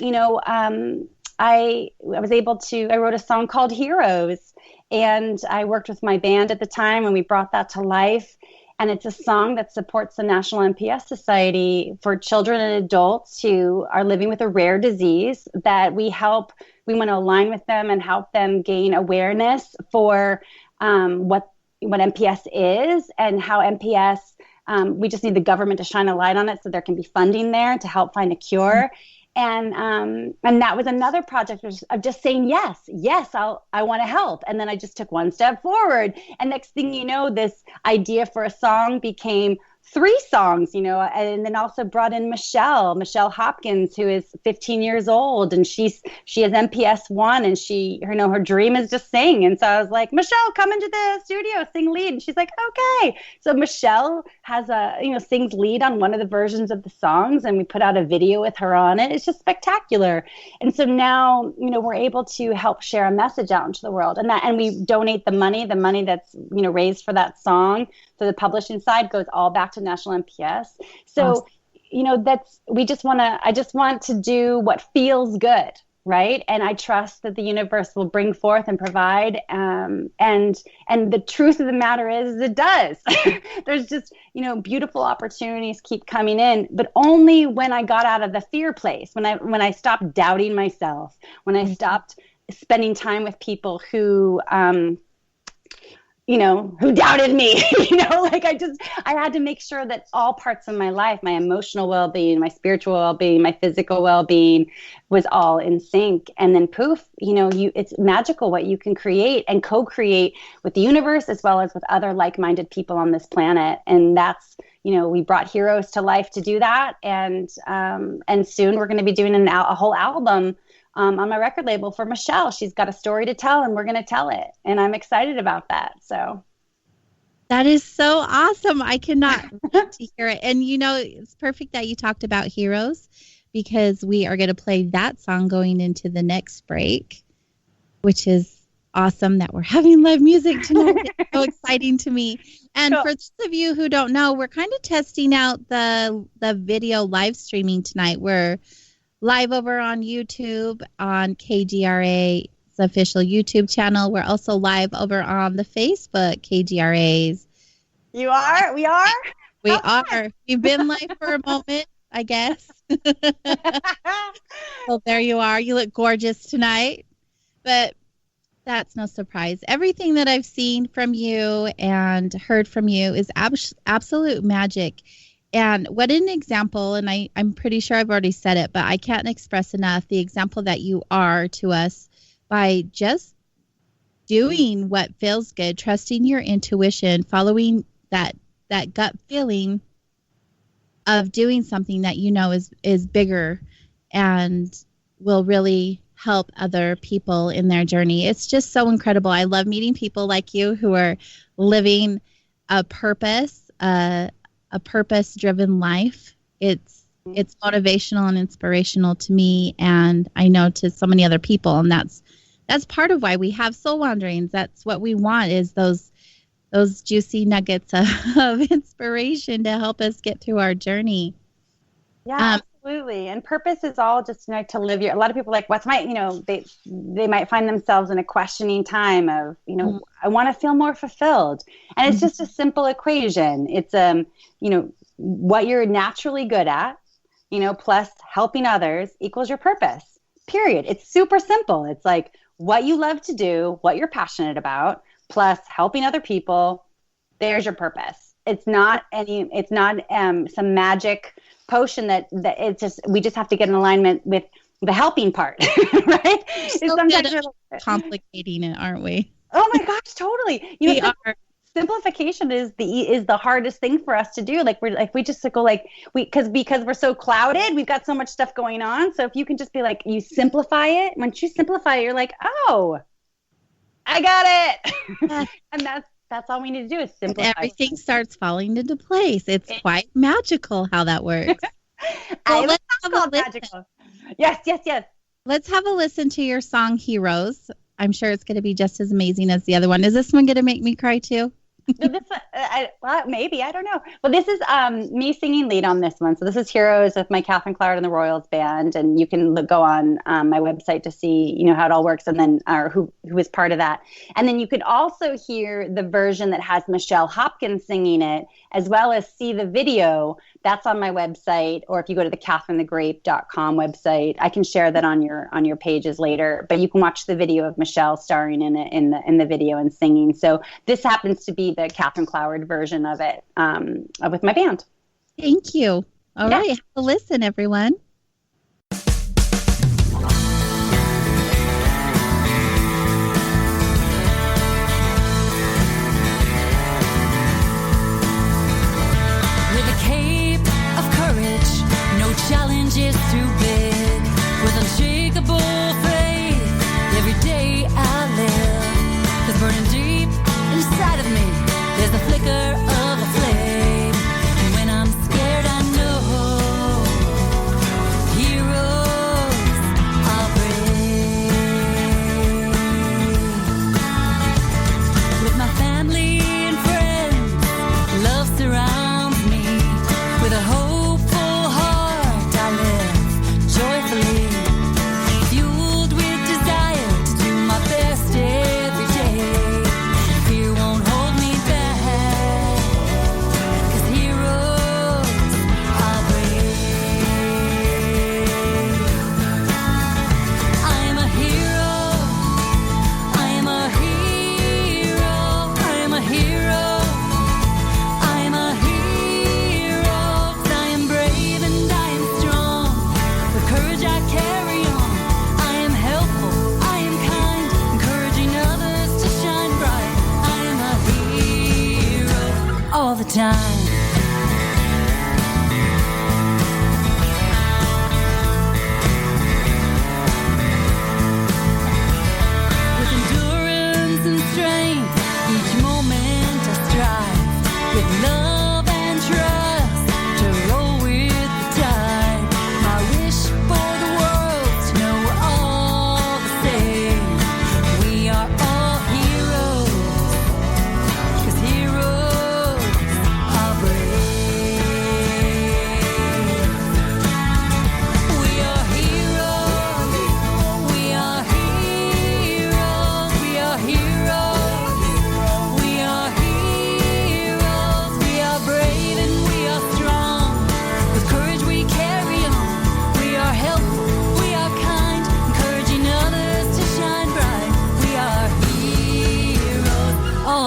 I wrote a song called Heroes, and I worked with my band at the time and we brought that to life. And it's a song that supports the National MPS Society for children and adults who are living with a rare disease that we want to align with them and help them gain awareness for what MPS is and how MPS, we just need the government to shine a light on it so there can be funding there to help find a cure. And that was another project of just saying, yes, I want to help. And then I just took one step forward. And next thing you know, this idea for a song became 3 songs, you know, and then also brought in Michelle Hopkins, who is 15 years old, and she has MPS 1, and her dream is to sing. And so I was like, Michelle, come into the studio, sing lead. And she's like, okay. So Michelle has sings lead on one of the versions of the songs, and we put out a video with her on it. It's just spectacular. And so now, you know, we're able to help share a message out into the world, and we donate the money that's, you know, raised for that song. So the publishing side goes all back to National MPS. So, awesome. You know, I just want to do what feels good, right? And I trust that the universe will bring forth and provide. And the truth of the matter is it does. There's just, you know, beautiful opportunities keep coming in, but only when I got out of the fear place, when I stopped doubting myself, when I stopped spending time with people who doubted me, like I had to make sure that all parts of my life, my emotional well-being, my spiritual well-being, my physical well-being was all in sync. And then poof, it's magical what you can create and co-create with the universe as well as with other like-minded people on this planet. And that's, we brought Heroes to life to do that. And soon we're going to be doing a whole album on my record label for Michelle. She's got a story to tell, and we're going to tell it. And I'm excited about that. So that is so awesome. I cannot wait to hear it. And, it's perfect that you talked about Heroes, because we are going to play that song going into the next break, which is awesome that we're having live music tonight. It's so exciting to me. And Cool. For those of you who don't know, we're kind of testing out the video live streaming tonight. We're live over on YouTube on KGRA's official YouTube channel. We're also live over on the Facebook, KGRA's. You are? We are? We are. We've been live for a moment, I guess. Well, there you are. You look gorgeous tonight. But that's no surprise. Everything that I've seen from you and heard from you is absolute magic. And what an example, and I'm pretty sure I've already said it, but I can't express enough the example that you are to us by just doing what feels good, trusting your intuition, following that gut feeling of doing something that is bigger and will really help other people in their journey. It's just so incredible. I love meeting people like you who are living a purpose, a purpose-driven life. It's motivational and inspirational to me, and I know to so many other people. And that's part of why we have Soul Wanderings. That's what we want, is those juicy nuggets of inspiration to help us get through our journey. Yeah, absolutely. And purpose is all just to live a lot of people are like, what's my, they might find themselves in a questioning time of, I want to feel more fulfilled. And it's just a simple equation. It's, what you're naturally good at, plus helping others equals your purpose, period. It's super simple. It's like what you love to do, what you're passionate about, plus helping other people. There's your purpose. It's not some magic potion that it's just, we just have to get in alignment with the helping part, right? It's sometimes complicating it, aren't we? Oh my gosh, totally. We are. Simplification is the hardest thing for us to do. Because we're so clouded, we've got so much stuff going on. So if you can just be like, you simplify it. Once you simplify it, you're like, oh, I got it. And that's all we need to do is simplify. Everything starts falling into place. It's quite magical how that works. Let's have a magical. Yes. Let's have a listen to your song Heroes. I'm sure it's going to be just as amazing as the other one. Is this one going to make me cry too? Maybe, I don't know. Well, this is me singing lead on this one. So this is Heroes with my Kathryn, Cloward and the Royals band, and you can go on my website to see how it all works, and then who is part of that. And then you could also hear the version that has Michelle Hopkins singing it, as well as see the video. That's on my website, or if you go to the KathrynTheGrape.com website, I can share that on your pages later. But you can watch the video of Michelle starring in it in the video and singing. So this happens to be the Kathryn Cloward version of it with my band. Thank you. All right, have a listen, everyone. Challenge is too big. With unshakable faith, every day I live. 'Cause burning deep inside of me, there's the flicker of a flame. And when I'm scared, I know heroes are brave. With my family and friends, love surrounds me with a hope. Fueled with desire to do my best every day. Fear won't hold me back, 'cause heroes are brave. I am a hero, I am a hero, I am a hero, I am a hero. 'Cause I am brave and I am strong. The courage I carry on, I am helpful, I am kind, encouraging others to shine bright. I am a hero all the time.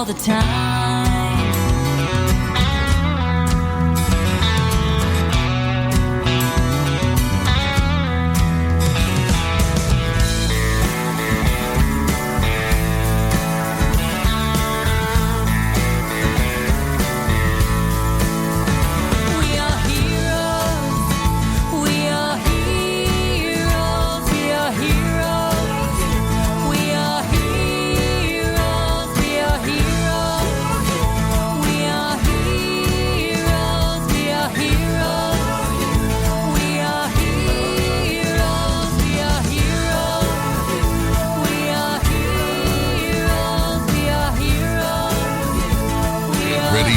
all the time.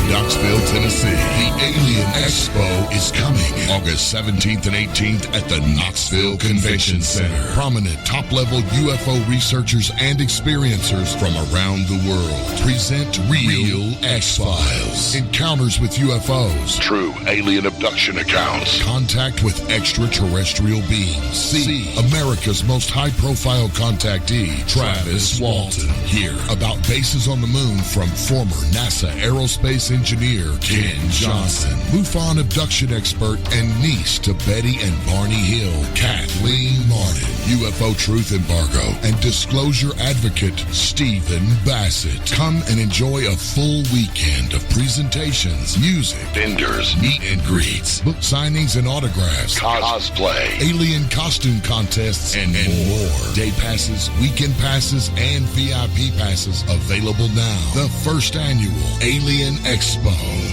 Knoxville, Tennessee. The Alien Expo is coming August 17th and 18th at the Knoxville Convention Center. Prominent top-level UFO researchers and experiencers from around the world present Real X-Files, encounters with UFOs, true alien abduction accounts, contact with extraterrestrial beings. See America's most high-profile contactee, Travis Walton. Hear about bases on the moon from former NASA aerospace engineer Ken Johnson, MUFON abduction expert and niece to Betty and Barney Hill, Kathleen Martin, UFO truth embargo and disclosure advocate Stephen Bassett. Come and enjoy a full weekend of presentations, music, vendors, meet and greets, book signings and autographs, cosplay, alien costume contests, and more. Day passes, weekend passes, and VIP passes available now. The first annual Alien Expo,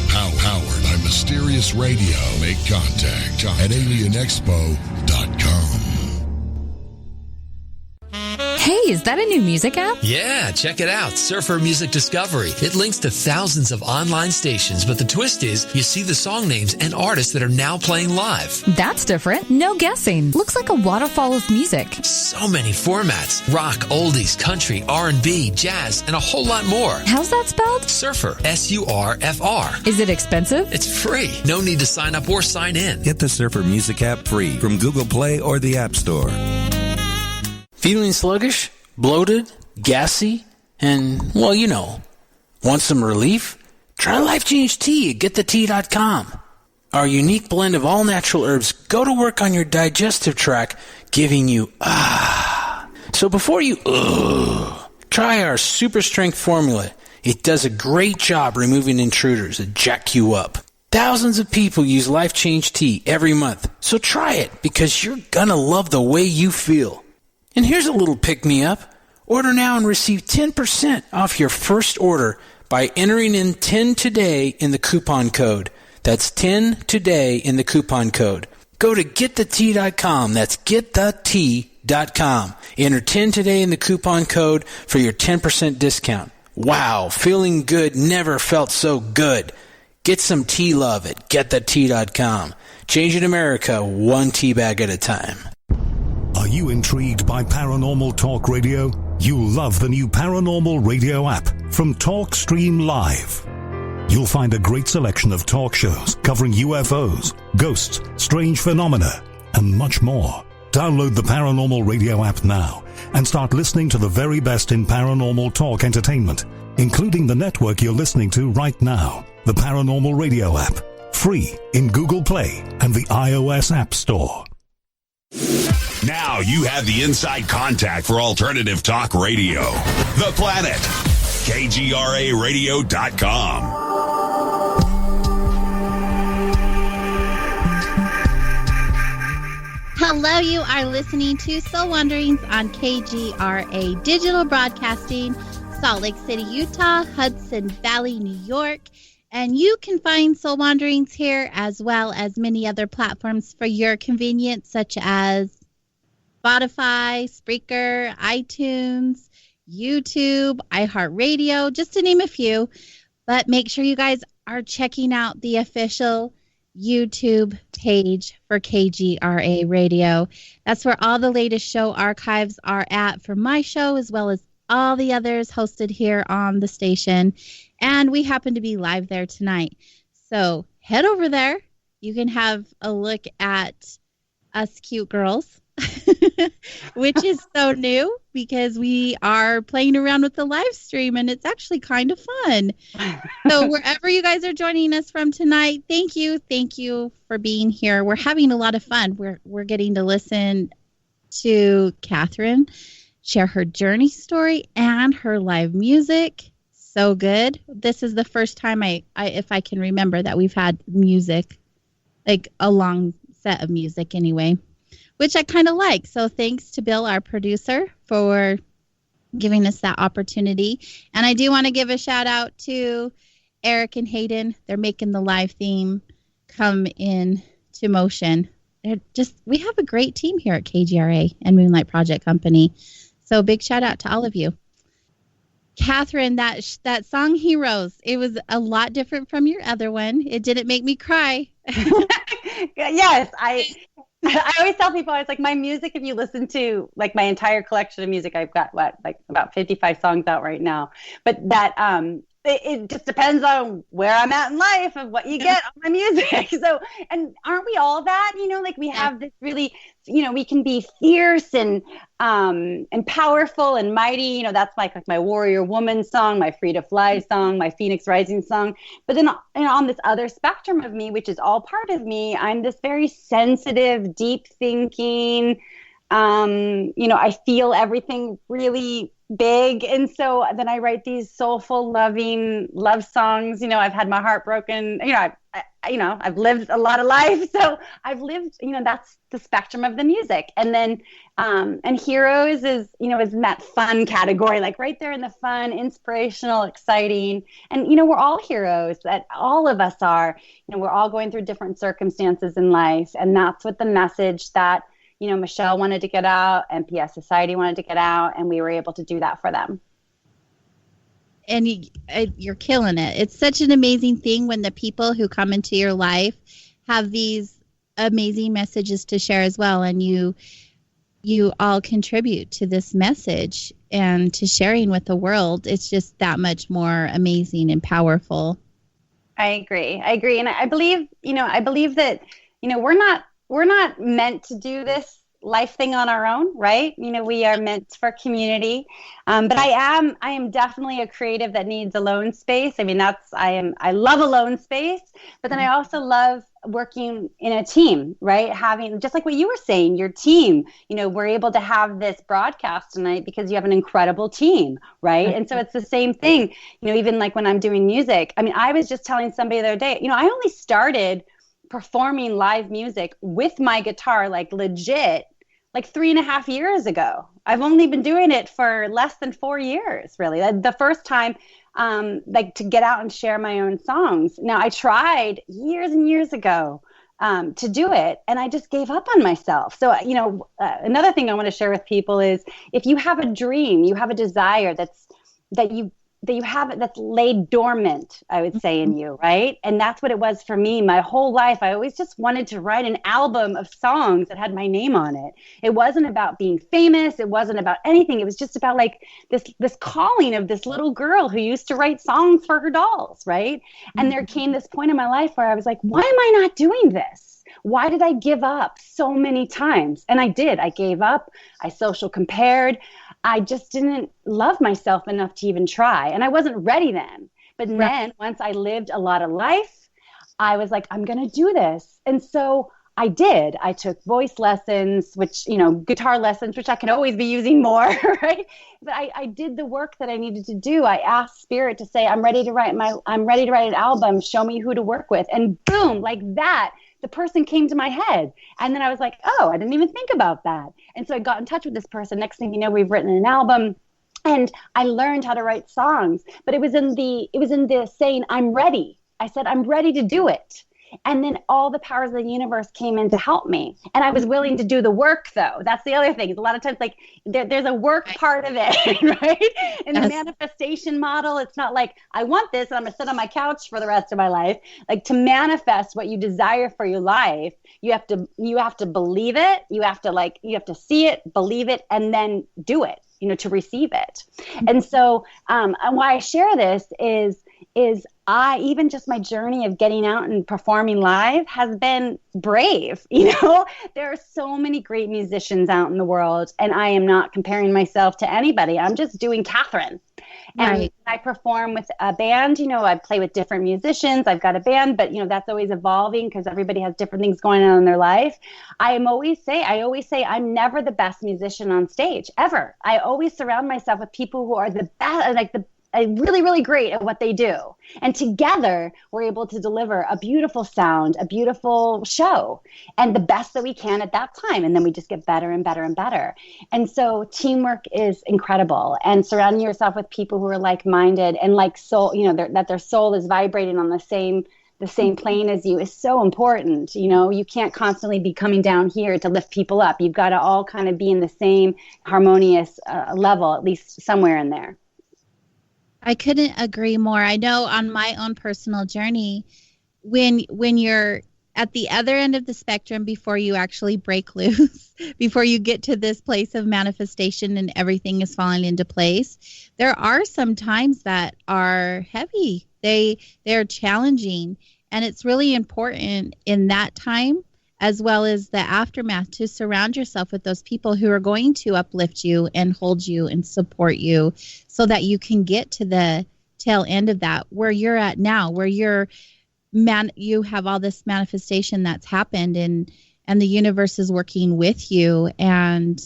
powered by Mysterious Radio. Make contact at alienexpo.com. Hey, is that a new music app? Yeah, check it out. Surfer Music Discovery. It links to thousands of online stations, but the twist is you see the song names and artists that are now playing live. That's different. No guessing. Looks like a waterfall of music. So many formats. Rock, oldies, country, R&B, jazz, and a whole lot more. How's that spelled? Surfer. S-U-R-F-R. Is it expensive? It's free. No need to sign up or sign in. Get the Surfer Music app free from Google Play or the App Store. Feeling sluggish, bloated, gassy, and, well, you know, want some relief? Try Life Change Tea at getthetea.com. Our unique blend of all natural herbs go to work on your digestive tract, giving you So before you try our super strength formula. It does a great job removing intruders that jack you up. Thousands of people use Life Change Tea every month, so try it because you're gonna love the way you feel. And here's a little pick-me-up. Order now and receive 10% off your first order by entering in 10 today in the coupon code. That's 10 today in the coupon code. Go to getthetea.com. That's getthetea.com. Enter 10 today in the coupon code for your 10% discount. Wow, feeling good never felt so good. Get some tea love at getthetea.com. Changing America one tea bag at a time. Are you intrigued by Paranormal Talk Radio? You'll love the new Paranormal Radio app from TalkStream Live. You'll find a great selection of talk shows covering UFOs, ghosts, strange phenomena, and much more. Download the Paranormal Radio app now and start listening to the very best in paranormal talk entertainment, including the network you're listening to right now, the Paranormal Radio app, free in Google Play and the iOS App Store. Now you have the inside contact for alternative talk radio. The Planet. KGRAradio.com. Hello, you are listening to Soul Wanderings on KGRA Digital Broadcasting, Salt Lake City, Utah, Hudson Valley, New York. And you can find Soul Wanderings here as well as many other platforms for your convenience, such as Spotify, Spreaker, iTunes, YouTube, iHeartRadio, just to name a few. But make sure you guys are checking out the official YouTube page for KGRA Radio. That's where all the latest show archives are at for my show, as well as all the others hosted here on the station. And we happen to be live there tonight. So head over there. You can have a look at us cute girls which is so new because we are playing around with the live stream and it's actually kind of fun. So wherever you guys are joining us from tonight, thank you. Thank you for being here. We're having a lot of fun. We're getting to listen to Kathryn share her journey story and her live music. So good. This is the first time I if I can remember that we've had music, like a long set of music anyway, which I kind of like. So thanks to Bill, our producer, for giving us that opportunity. And I do want to give a shout out to Eric and Hayden. They're making the live theme come in to motion. We have a great team here at KGRA and Moonlight Project Company. So big shout out to all of you. Kathryn, that song Heroes, it was a lot different from your other one. It didn't make me cry. Yes, I always tell people, it's like my music, if you listen to like my entire collection of music, I've got about 55 songs out right now. But that it just depends on where I'm at in life of what you get on my music. So, and aren't we all that? Like we have this really, we can be fierce and powerful and mighty. That's like my warrior woman song, my free to fly song, my Phoenix Rising song. But then on this other spectrum of me, which is all part of me, I'm this very sensitive, deep thinking, I feel everything really big. And so then I write these soulful, loving love songs. I've had my heart broken. I've lived a lot of life. So I've lived, that's the spectrum of the music. And then, and Heroes is in that fun category, like right there in the fun, inspirational, exciting. And, we're all heroes, that all of us are, we're all going through different circumstances in life. And that's what the message that, Michelle wanted to get out, MPS Society wanted to get out, and we were able to do that for them. And you're killing it. It's such an amazing thing when the people who come into your life have these amazing messages to share as well, and you all contribute to this message and to sharing with the world. It's just that much more amazing and powerful. I agree. And I believe that, we're not meant to do this life thing on our own, right? We are meant for community. But I am definitely a creative that needs alone space. I mean, I love alone space, but then I also love working in a team, right? Having, just like what you were saying, your team, we're able to have this broadcast tonight because you have an incredible team, right? And so it's the same thing, even like when I'm doing music. I mean, I was just telling somebody the other day, I only started performing live music with my guitar, like legit, like 3.5 years ago. I've only been doing it for less than 4 years, really. The first time, to get out and share my own songs. Now, I tried years and years ago to do it, and I just gave up on myself. So, another thing I want to share with people is if you have a dream, you have a desire that you have it that's laid dormant, I would say, in you, right? And that's what it was for me my whole life. I always just wanted to write an album of songs that had my name on it. It wasn't about being famous. It wasn't about anything. It was just about like this calling of this little girl who used to write songs for her dolls, right? And there came this point in my life where I was like, why am I not doing this? Why did I give up so many times? And I did. I gave up. I social compared. I just didn't love myself enough to even try. And I wasn't ready then. But then once I lived a lot of life, I was like, I'm going to do this. And so I did. I took voice lessons, which, guitar lessons, which I can always be using more, right? But I did the work that I needed to do. I asked Spirit to say, I'm ready to write an album. Show me who to work with. And boom, like that, the person came to my head. And then I was like, oh, I didn't even think about that. And so I got in touch with this person. Next thing you know, we've written an album, and I learned how to write songs. But it was in the saying, I'm ready. I said, I'm ready to do it. And then all the powers of the universe came in to help me. And I was willing to do the work, though. That's the other thing. Is a lot of times, like, there's a work part of it, right? In the manifestation model, it's not like, I want this, and I'm going to sit on my couch for the rest of my life. Like, to manifest what you desire for your life, you have to believe it. You have to see it, believe it, and then do it, to receive it. And so why I share this is even just my journey of getting out and performing live has been brave. There are so many great musicians out in the world, and I am not comparing myself to anybody. I'm just doing Kathryn. And Right. I perform with a band. I play with different musicians. I've got a band, but that's always evolving because everybody has different things going on in their life. I always say I'm never the best musician on stage ever. I always surround myself with people who are the best, really, really great at what they do. And together we're able to deliver a beautiful sound, a beautiful show, and the best that we can at that time. And then we just get better and better and better. And so teamwork is incredible, and surrounding yourself with people who are like-minded and like soul, that their soul is vibrating on the same plane as you is so important. You can't constantly be coming down here to lift people up. You've got to all kind of be in the same harmonious level, at least somewhere in there. I couldn't agree more. I know on my own personal journey, when you're at the other end of the spectrum, before you actually break loose, before you get to this place of manifestation and everything is falling into place, there are some times that are heavy. They're challenging, and it's really important in that time, as well as the aftermath, to surround yourself with those people who are going to uplift you and hold you and support you, so that you can get to the tail end of that, where you're at now, where you have all this manifestation that's happened, and the universe is working with you, and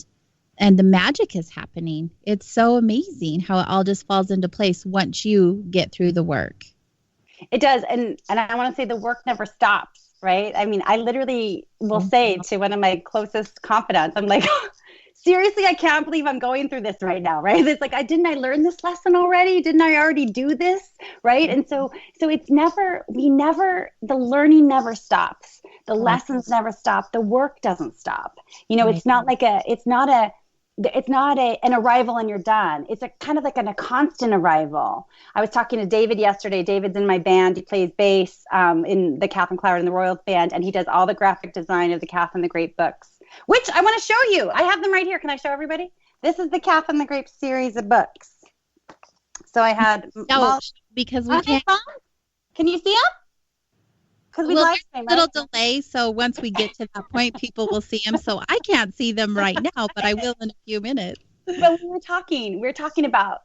the magic is happening. It's so amazing how it all just falls into place once you get through the work. It does. And I want to say the work never stops. Right? I mean, I literally will say to one of my closest confidants, I'm like, seriously, I can't believe I'm going through this right now, right? It's like, didn't I learn this lesson already? Didn't I already do this? Right? And so it's the learning never stops. The lessons never stop. The work doesn't stop. It's not an arrival and you're done. It's a kind of like a constant arrival. I was talking to David yesterday. David's in my band. He plays bass in the Kathryn, Cloward and the Royals band, and he does all the graphic design of the Kathryn the Great books, which I want to show you. I have them right here. Can I show everybody? This is the Kathryn the Great series of books. So I had... because we can't... Can you see them? Because we live stream, right? Little delay, so once we get to that point, people will see them. So I can't see them right now, but I will in a few minutes. But we were talking about,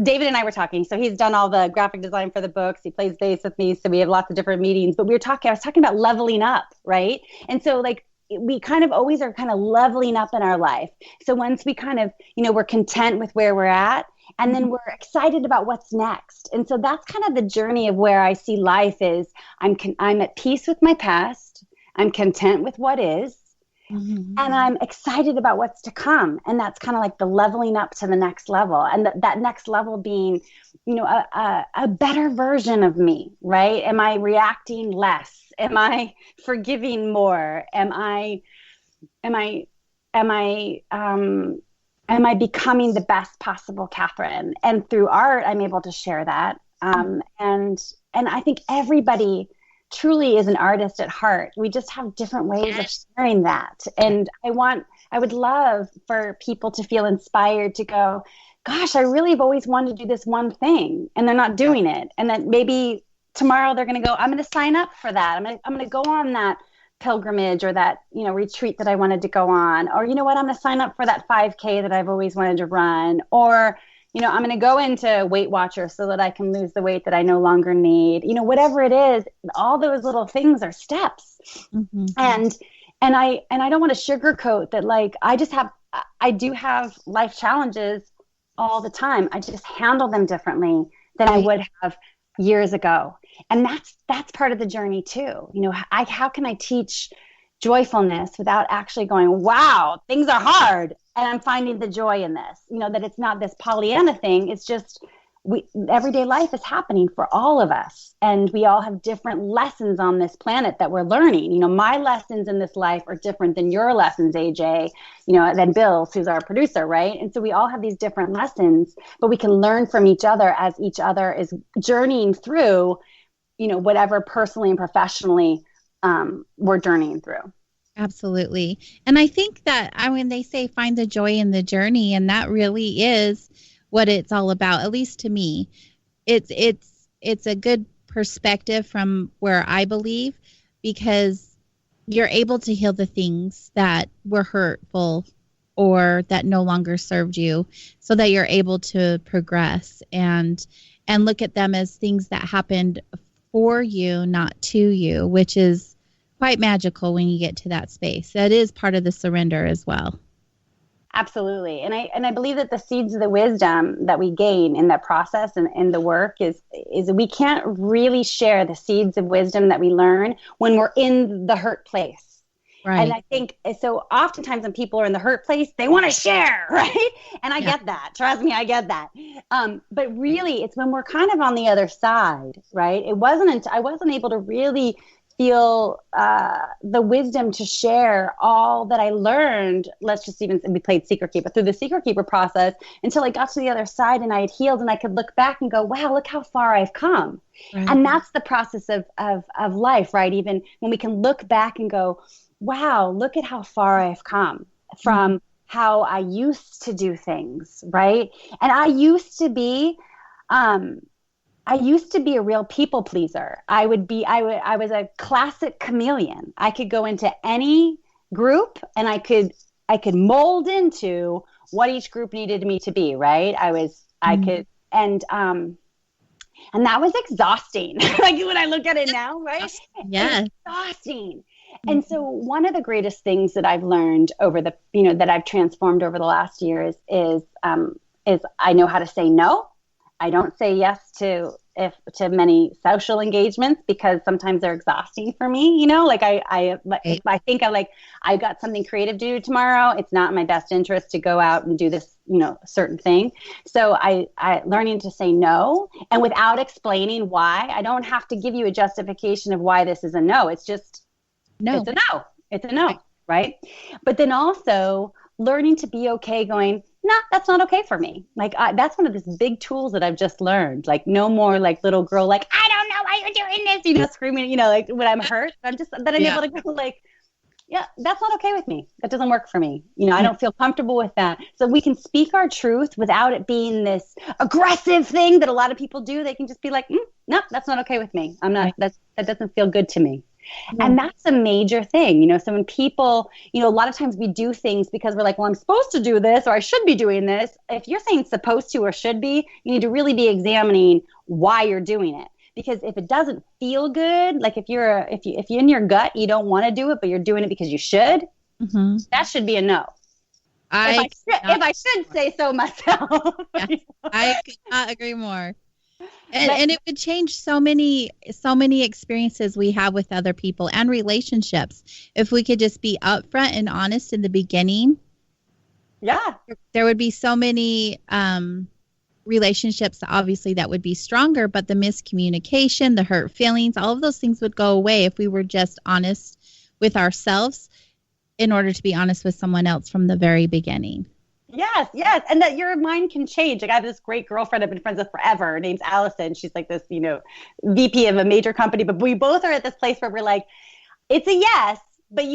David and I were talking. So he's done all the graphic design for the books. He plays bass with me. So we have lots of different meetings. But I was talking about leveling up, right? And so we kind of always are kind of leveling up in our life. So once we kind of, we're content with where we're at, and then we're excited about what's next. And so that's kind of the journey of where I see life is I'm at peace with my past. I'm content with what is. Mm-hmm. And I'm excited about what's to come. And that's kind of like the leveling up to the next level. And that next level being, a better version of me, right? Am I reacting less? Am I forgiving more? Am I becoming the best possible Kathryn? And through art, I'm able to share that. And I think everybody truly is an artist at heart. We just have different ways of sharing that. And I would love for people to feel inspired to go, gosh, I really have always wanted to do this one thing, and they're not doing it. And then maybe tomorrow they're going to go, I'm going to sign up for that. I'm going to go on that pilgrimage or that, retreat that I wanted to go on, or, I'm going to sign up for that 5K that I've always wanted to run, or, I'm going to go into Weight Watchers so that I can lose the weight that I no longer need, whatever it is. All those little things are steps. Mm-hmm. And I don't want to sugarcoat that. I do have life challenges all the time. I just handle them differently than I would have years ago. And that's part of the journey too. How can I teach joyfulness without actually going, wow, things are hard, and I'm finding the joy in this, that it's not this Pollyanna thing. It's just everyday life is happening for all of us. And we all have different lessons on this planet that we're learning. My lessons in this life are different than your lessons, AJ, than Bill's, who's our producer, right? And so we all have these different lessons, but we can learn from each other as each other is journeying through, whatever personally and professionally we're journeying through. Absolutely. And I think that when they say find the joy in the journey, and that really is what it's all about, at least to me. It's it's a good perspective from where I believe, because you're able to heal the things that were hurtful or that no longer served you, so that you're able to progress and look at them as things that happened for you, not to you, which is quite magical when you get to that space. That is part of the surrender as well. Absolutely. And I believe that the seeds of the wisdom that we gain in that process and in the work is we can't really share the seeds of wisdom that we learn when we're in the hurt place. Right. And I think so oftentimes when people are in the hurt place, they want to share, right? And I get that. Trust me, I get that. But really, it's when we're kind of on the other side, right? I wasn't able to really feel the wisdom to share all that I learned. We played Secret Keeper through the Secret Keeper process until I got to the other side and I had healed, and I could look back and go, wow, look how far I've come. Right. And that's the process of life, right? Even when we can look back and go, wow, look at how far I've come from how I used to do things, right? And I used to be a real people pleaser. I was a classic chameleon. I could go into any group and I could mold into what each group needed me to be, right? And that was exhausting. Like when I look at it now, right? Yeah. It's exhausting. And so one of the greatest things that I've learned that I've transformed over the last year is I know how to say no. I don't say yes to many social engagements because sometimes they're exhausting for me. Like if I think I got something creative to do tomorrow, it's not in my best interest to go out and do this, certain thing. So I learning to say no, and without explaining why. I don't have to give you a justification of why this is a no. It's just no. It's a no. It's a no, right? But then also learning to be okay going, no, that's not okay for me. Like that's one of these big tools that I've just learned. Like no more like little girl, like, I don't know why you're doing this, screaming, like when I'm hurt. I'm able to go like, yeah, that's not okay with me. That doesn't work for me. I don't feel comfortable with that. So we can speak our truth without it being this aggressive thing that a lot of people do. They can just be like, no, that's not okay with me. I'm not, that doesn't feel good to me. Yeah. And that's a major thing, so when people, a lot of times we do things because we're like, well, I'm supposed to do this or I should be doing this. If you're saying supposed to or should be, you need to really be examining why you're doing it. Because if it doesn't feel good, like if you're in your gut, you don't want to do it, but you're doing it because you should, that should be a no. If I should say so myself. Yes, I could not agree more. And it would change so many experiences we have with other people and relationships if we could just be upfront and honest in the beginning. Yeah, there would be so many relationships, obviously, that would be stronger, but the miscommunication, the hurt feelings, all of those things would go away if we were just honest with ourselves in order to be honest with someone else from the very beginning. Yes. And that your mind can change. Like I have this great girlfriend I've been friends with forever. Her name's Allison. She's like this, VP of a major company, but we both are at this place where we're like, it's a yes, but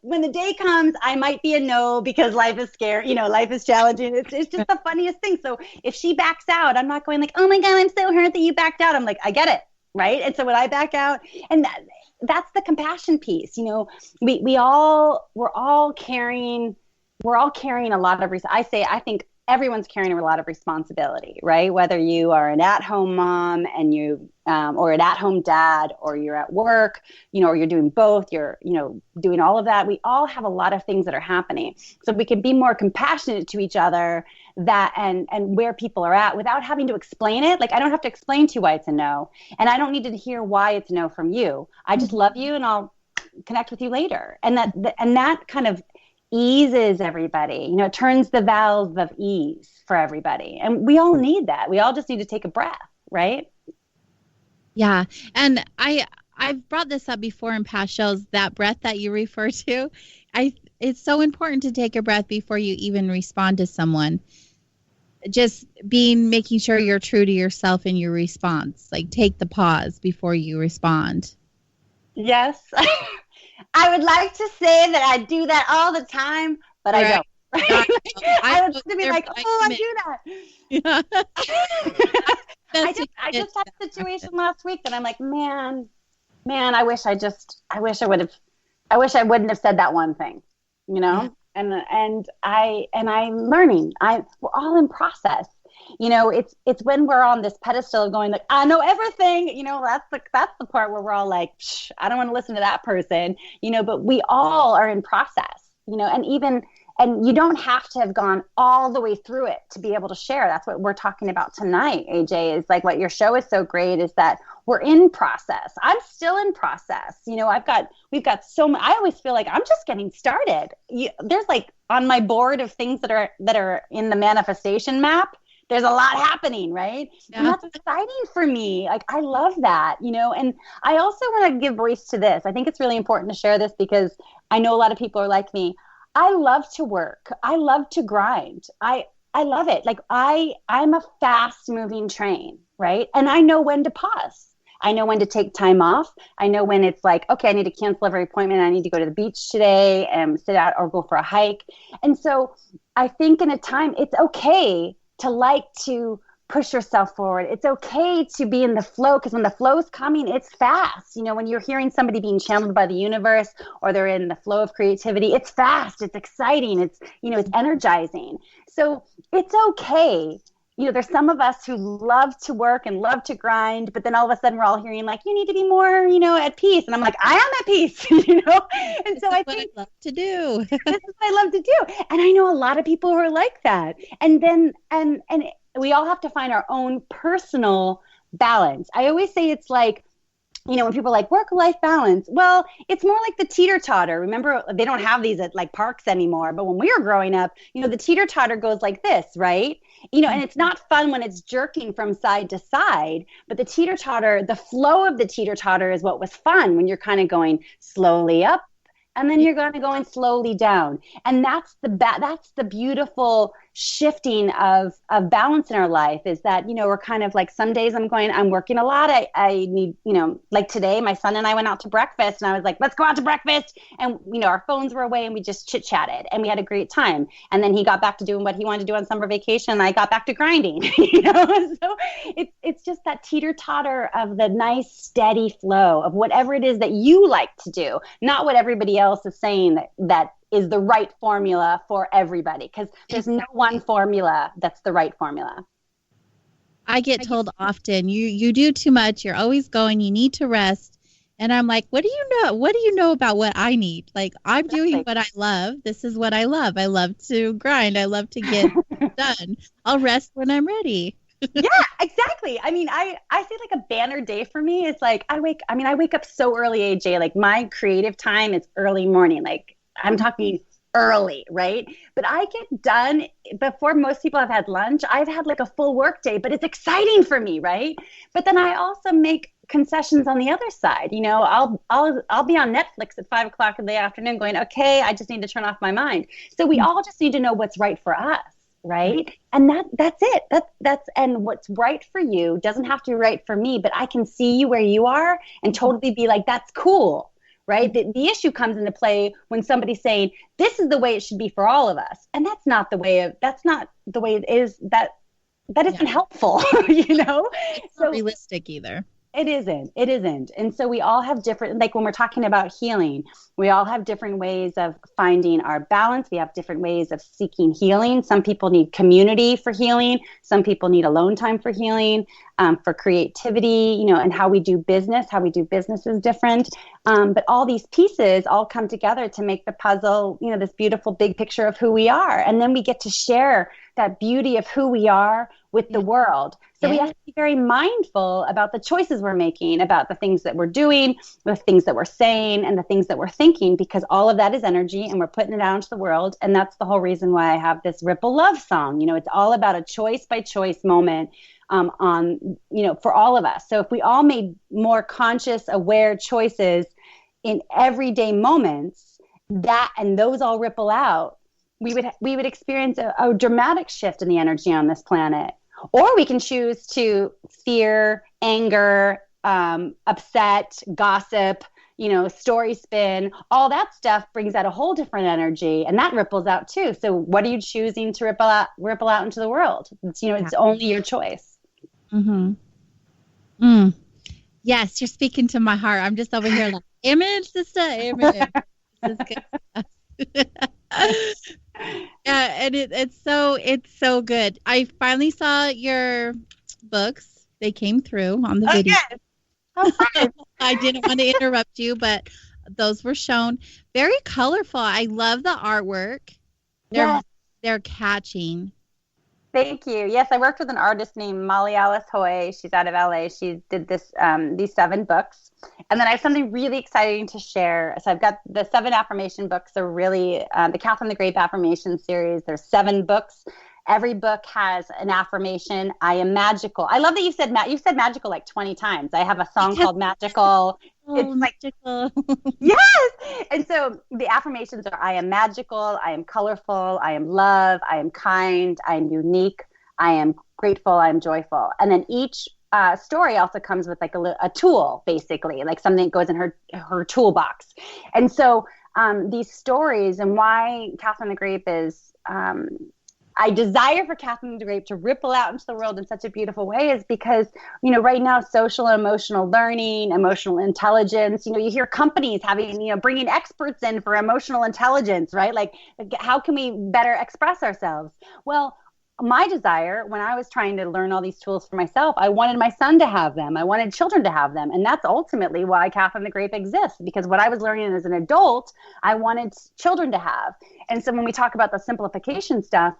when the day comes, I might be a no because life is scary, life is challenging. It's just the funniest thing. So if she backs out, I'm not going like, oh my God, I'm so hurt that you backed out. I'm like, I get it. Right. And so when I back out, and that's the compassion piece, we're all carrying a lot of, I think everyone's carrying a lot of responsibility, right? Whether you are an at-home mom and or an at-home dad, or you're at work, or you're doing both, you're, doing all of that. We all have a lot of things that are happening. So we can be more compassionate to each other and where people are at without having to explain it. Like I don't have to explain to you why it's a no. And I don't need to hear why it's a no from you. I just love you and I'll connect with you later. And that kind of eases everybody, turns the valve of ease for everybody. And we all need that. We all just need to take a breath, right? Yeah. And I've brought this up before in past shows, that breath that you refer to. It's so important to take a breath before you even respond to someone. Just making sure you're true to yourself in your response. Like take the pause before you respond. Yes. I would like to say that I do that all the time, but I don't. Right? I would be like, oh, I do that. Yeah. I just had a situation last week that I'm like, man, I wish I wouldn't have said that one thing, you know? Yeah. And I'm learning. We're all in process. You know, it's when we're on this pedestal of going like, I know everything, you know, that's the part where we're all like, I don't want to listen to that person, you know, but we all are in process, you know, and you don't have to have gone all the way through it to be able to share. That's what we're talking about tonight, AJ, is like what your show is so great is that we're in process. I'm still in process. You know, we've got so much. I always feel like I'm just getting started. There's like on my board of things that are in the manifestation map, there's a lot happening, right? Yeah. And that's exciting for me. Like, I love that, you know, and I also want to give voice to this. I think it's really important to share this because I know a lot of people are like me. I love to work. I love to grind. I love it. Like I'm a fast moving train, right? And I know when to pause. I know when to take time off. I know when it's like, okay, I need to cancel every appointment. I need to go to the beach today and sit out or go for a hike. And so I think in a time, it's okay to like to push yourself forward. It's okay to be in the flow because when the flow is coming, it's fast. You know, when you're hearing somebody being channeled by the universe or they're in the flow of creativity, it's fast, it's exciting, it's, you know, it's energizing. So it's okay. You know, there's some of us who love to work and love to grind, but then all of a sudden we're all hearing like, you need to be more, you know, at peace. And I'm like, I am at peace, you know? And so I think I love to do. This is what I love to do. And I know a lot of people who are like that. And then, and we all have to find our own personal balance. I always say it's like, you know, when people are like work-life balance, well, it's more like the teeter-totter. Remember, they don't have these at like parks anymore. But when we were growing up, you know, the teeter-totter goes like this, right? You know, and it's not fun when it's jerking from side to side. But the teeter-totter, the flow of the teeter-totter is what was fun when you're kind of going slowly up. And then you're going to go slowly down. And that's the beautiful shifting of balance in our life is that, you know, we're kind of like some days I'm working a lot. I need, you know, like today, my son and I went out to breakfast and I was like, let's go out to breakfast. And, you know, our phones were away and we just chit chatted and we had a great time. And then he got back to doing what he wanted to do on summer vacation. And I got back to grinding, you know, so it's just that teeter totter of the nice steady flow of whatever it is that you like to do, not what everybody else is saying that is the right formula for everybody, because there's no one formula that's the right formula. I get told often, you do too much, you're always going, you need to rest. And I'm like, what do you know? What do you know about what I need? Like, I'm doing what I love. This is what I love. I love to grind. I love to get done. I'll rest when I'm ready. Yeah, exactly. I mean, I say like a banner day for me is like, I wake up so early, AJ, like my creative time is early morning. Like I'm talking early, right? But I get done before most people have had lunch. I've had like a full work day, but it's exciting for me, right? But then I also make concessions on the other side. You know, I'll be on Netflix at 5:00 in the afternoon going, okay, I just need to turn off my mind. So we all just need to know what's right for us, right? And that's it. That's and what's right for you doesn't have to be right for me, but I can see you where you are and totally be like, that's cool. Right? The issue comes into play when somebody's saying, this is the way it should be for all of us. And that's not the way it is. That isn't helpful, you know? It's not realistic either. It isn't. And so we all have different, like when we're talking about healing, we all have different ways of finding our balance. We have different ways of seeking healing. Some people need community for healing. Some people need alone time for healing, for creativity, you know, and how we do business is different. But all these pieces all come together to make the puzzle, you know, this beautiful big picture of who we are. And then we get to share that beauty of who we are with the world. So we have to be very mindful about the choices we're making, about the things that we're doing, the things that we're saying, and the things that we're thinking, because all of that is energy and we're putting it out into the world. And that's the whole reason why I have this Ripple Love song. You know, it's all about a choice by choice moment on, you know, for all of us. So if we all made more conscious, aware choices in everyday moments, and those all ripple out, we would experience a dramatic shift in the energy on this planet. Or we can choose to fear, anger, upset, gossip, you know, story spin, all that stuff brings out a whole different energy, and that ripples out too. So what are you choosing to ripple out into the world? It's, you know, it's only your choice. Mm-hmm. Mm. Yes, you're speaking to my heart. I'm just over here like, amen, sister, amen. This is good stuff. Yeah, and it's so good. I finally saw your books. They came through on the video. Yes. Oh, fun. I didn't want to interrupt you, but those were shown. Very colorful. I love the artwork. They're catching. Thank you. Yes, I worked with an artist named Molly Alice Hoy. She's out of LA. She did these 7 books. And then I have something really exciting to share. So I've got the 7 affirmation books. Are really the Kathryn the Grape affirmation series. There's 7 books. Every book has an affirmation. I am magical. I love that you said magical like 20 times. I have a song called Magical. It's magical. Yes. And so the affirmations are: I am magical, I am colorful, I am love, I am kind, I am unique, I am grateful, I am joyful. And then each story also comes with like a tool, basically, like something that goes in her toolbox. And so these stories, and why Kathryn the Grape is I desire for Kathryn the Grape to ripple out into the world in such a beautiful way, is because, right now, social and emotional learning, emotional intelligence, you hear companies having, bringing experts in for emotional intelligence, right? Like, how can we better express ourselves? Well, my desire, when I was trying to learn all these tools for myself, I wanted my son to have them. I wanted children to have them. And that's ultimately why Kathryn the Grape exists, because what I was learning as an adult, I wanted children to have. And so when we talk about the simplification stuff,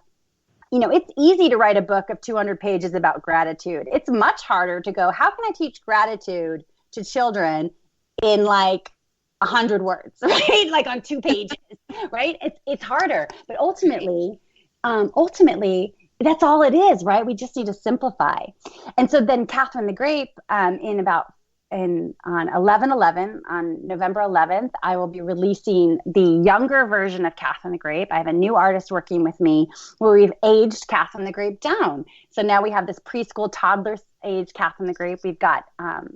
it's easy to write a book of 200 pages about gratitude. It's much harder to go, how can I teach gratitude to children in like 100 words, right? Like on 2 pages, right? It's harder. But ultimately, that's all it is, right? We just need to simplify. And so then Kathryn the Grape, on 11/11, on November 11th, I will be releasing the younger version of Kathryn the Grape. I have a new artist working with me where we've aged Kathryn the Grape down. So now we have this preschool toddler age Kathryn the Grape.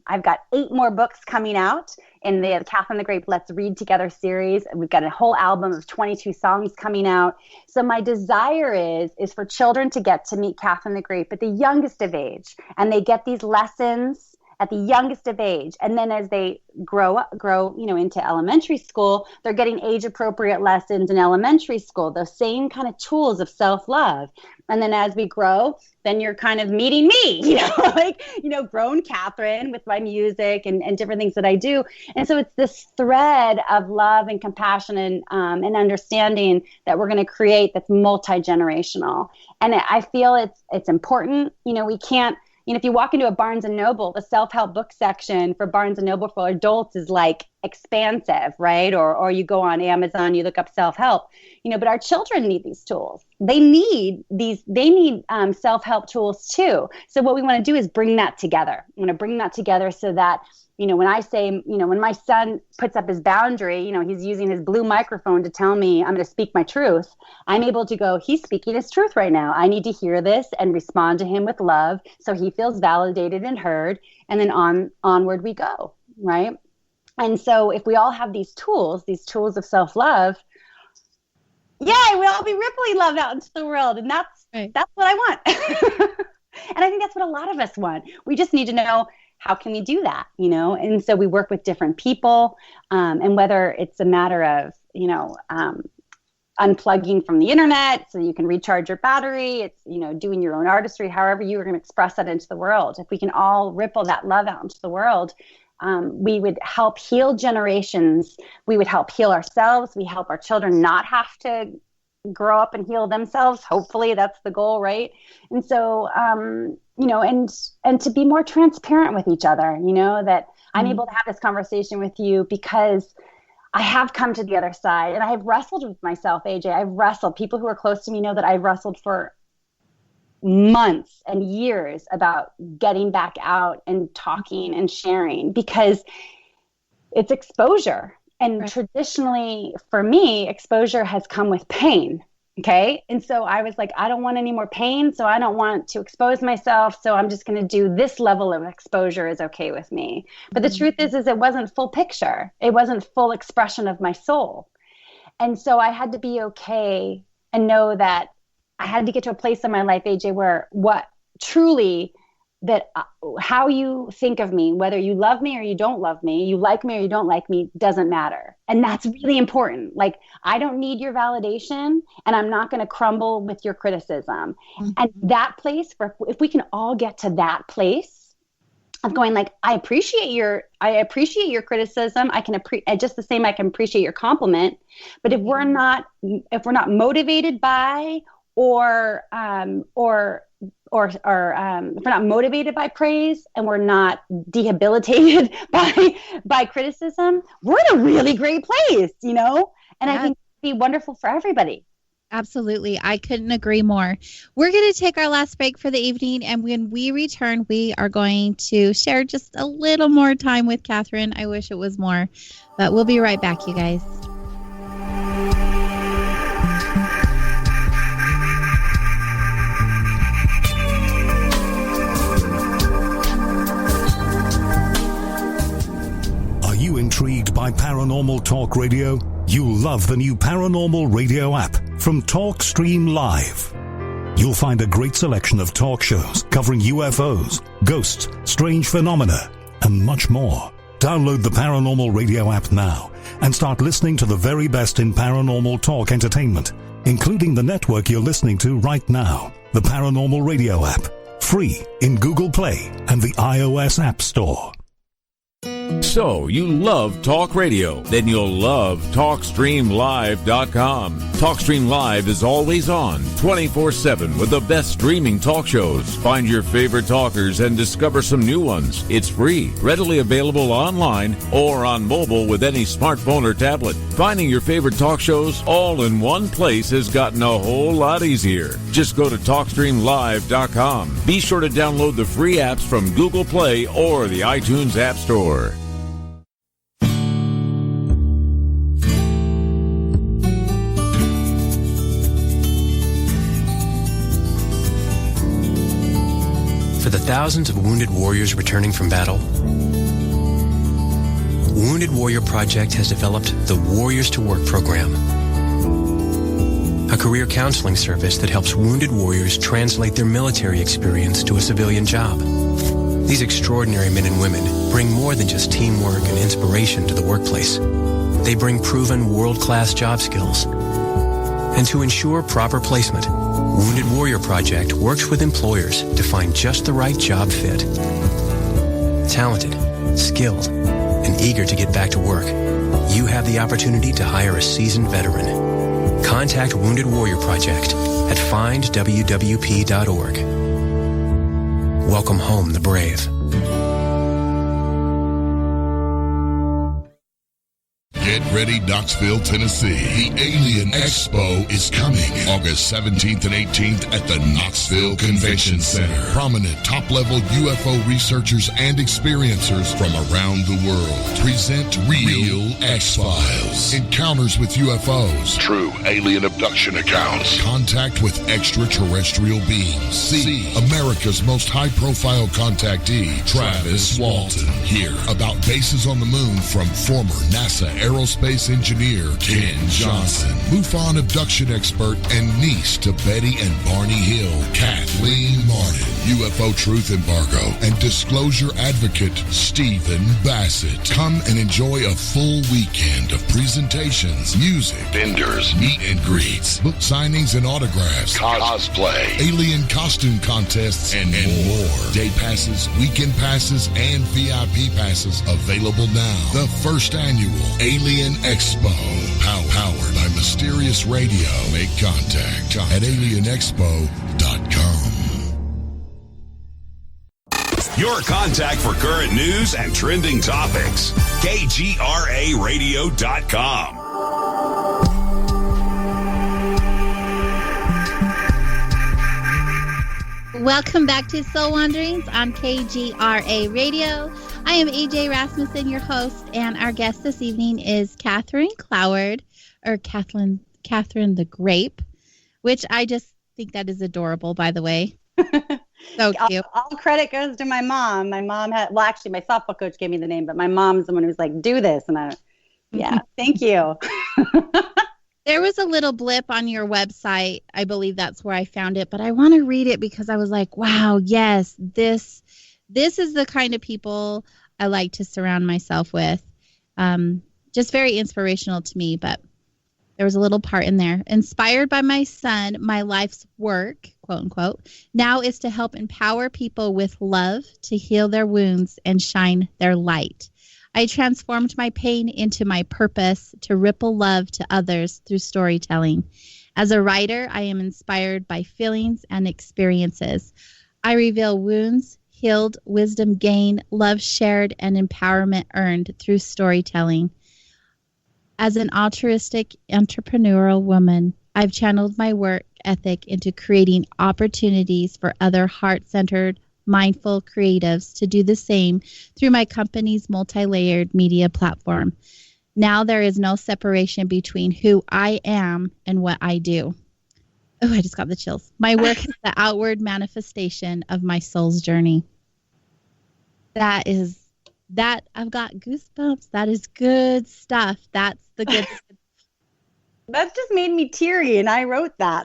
I've got 8 more books coming out in the Kathryn the Grape Let's Read Together series. We've got a whole album of 22 songs coming out. So my desire is for children to get to meet Kathryn the Grape at the youngest of age, and they get these lessons at the youngest of age. And then as they grow, into elementary school, they're getting age appropriate lessons in elementary school, those same kind of tools of self-love. And then as we grow, then you're kind of meeting me, grown Kathryn with my music and different things that I do. And so it's this thread of love and compassion and understanding that we're going to create that's multi-generational. And I feel it's important. We can't, if you walk into a Barnes & Noble, the self-help book section for Barnes & Noble for adults is like expansive, right? Or you go on Amazon, you look up self-help, but our children need these tools. They need self-help tools too. So what we want to do is bring that together. I want to bring that together so that, when I say, when my son puts up his boundary, he's using his blue microphone to tell me I'm going to speak my truth. I'm able to go, he's speaking his truth right now. I need to hear this and respond to him with love so he feels validated and heard. And then onward we go, right? And so if we all have these tools of self-love, yay, we'll all be rippling love out into the world. And that's what I want. And I think that's what a lot of us want. We just need to know, how can we do that? And so we work with different people, and whether it's a matter of, unplugging from the internet so you can recharge your battery, it's, doing your own artistry, however you are going to express that into the world. If we can all ripple that love out into the world, we would help heal generations. We would help heal ourselves. We help our children not have to grow up and heal themselves. Hopefully that's the goal, right? And so, and to be more transparent with each other, that I'm able to have this conversation with you because I have come to the other side and I have wrestled with myself, AJ. I've wrestled. People who are close to me know that I've wrestled for months and years about getting back out and talking and sharing because it's exposure. And traditionally, for me, exposure has come with pain. Okay. And so I was like, I don't want any more pain. So I don't want to expose myself. So I'm just going to do this level of exposure is okay with me. But the truth is it wasn't full picture. It wasn't full expression of my soul. And so I had to be okay and know that I had to get to a place in my life, AJ, where what truly how you think of me, whether you love me or you don't love me, you like me or you don't like me, doesn't matter. And that's really important. Like, I don't need your validation, and I'm not going to crumble with your criticism. Mm-hmm. And that place, if we can all get to that place of going like, I appreciate your criticism. I can just the same. I can appreciate your compliment. But if we're not motivated by or if we're not motivated by praise, and we're not debilitated by criticism, we're in a really great place, And I think it'd be wonderful for everybody. Absolutely. I couldn't agree more. We're going to take our last break for the evening, and when we return, we are going to share just a little more time with Kathryn. I wish it was more, but we'll be right back, you guys. Intrigued by Paranormal Talk Radio? You'll love the new Paranormal Radio app from TalkStream Live. You'll find a great selection of talk shows covering UFOs, ghosts, strange phenomena, and much more. Download the Paranormal Radio app now and start listening to the very best in paranormal talk entertainment, including the network you're listening to right now. The Paranormal Radio app, free in Google Play and the iOS App Store. So, you love talk radio? Then you'll love TalkStreamLive.com. TalkStream Live is always on, 24/7 with the best streaming talk shows. Find your favorite talkers and discover some new ones. It's free, readily available online or on mobile with any smartphone or tablet. Finding your favorite talk shows all in one place has gotten a whole lot easier. Just go to TalkStreamLive.com. Be sure to download the free apps from Google Play or the iTunes App Store. For the thousands of wounded warriors returning from battle, Wounded Warrior Project has developed the Warriors to Work program, a career counseling service that helps wounded warriors translate their military experience to a civilian job. These extraordinary men and women bring more than just teamwork and inspiration to the workplace. They bring proven world-class job skills. And to ensure proper placement, Wounded Warrior Project works with employers to find just the right job fit. Talented, skilled, and eager to get back to work, you have the opportunity to hire a seasoned veteran. Contact Wounded Warrior Project at findwwp.org. Welcome home, the brave. Get ready, Knoxville, Tennessee. The Alien Expo is coming August 17th and 18th at the Knoxville Convention Center. Prominent top-level UFO researchers and experiencers from around the world present Real X-Files, encounters with UFOs, true alien abduction accounts, contact with extraterrestrial beings. See America's most high-profile contactee, Travis Walton. Hear about bases on the moon from former NASA aerospace engineer Ken Johnson, MUFON abduction expert and niece to Betty and Barney Hill, Kathleen Martin, UFO truth embargo and disclosure advocate Stephen Bassett. Come and enjoy a full weekend of presentations, music, vendors, meet and greets, book signings and autographs, cosplay, alien costume contests, and more. Day passes, weekend passes, and VIP passes available now. The first annual Alien Expo, powered by Mysterious Radio. Make contact at alienexpo.com. Your contact for current news and trending topics. KGRAradio.com. Welcome back to Soul Wanderings on KGRA Radio. I am EJ Rasmussen, your host, and our guest this evening is Kathryn Cloward, or Kathryn the Grape, which I just think that is adorable, by the way. So cute. All credit goes to my mom. My mom actually, my softball coach gave me the name, but my mom's the one who's like, do this. And thank you. There was a little blip on your website. I believe that's where I found it, but I want to read it because I was like, wow, yes, this is the kind of people I like to surround myself with. Just very inspirational to me, but there was a little part in there. Inspired by my son, my life's work, quote unquote, now is to help empower people with love to heal their wounds and shine their light. I transformed my pain into my purpose to ripple love to others through storytelling. As a writer, I am inspired by feelings and experiences. I reveal wounds healed, wisdom gained, love shared, and empowerment earned through storytelling. As an altruistic, entrepreneurial woman, I've channeled my work ethic into creating opportunities for other heart-centered, mindful creatives to do the same through my company's multi-layered media platform. Now there is no separation between who I am and what I do. Oh, I just got the chills. My work is the outward manifestation of my soul's journey. That I've got goosebumps. That is good stuff. That's the good stuff. That just made me teary, and I wrote that.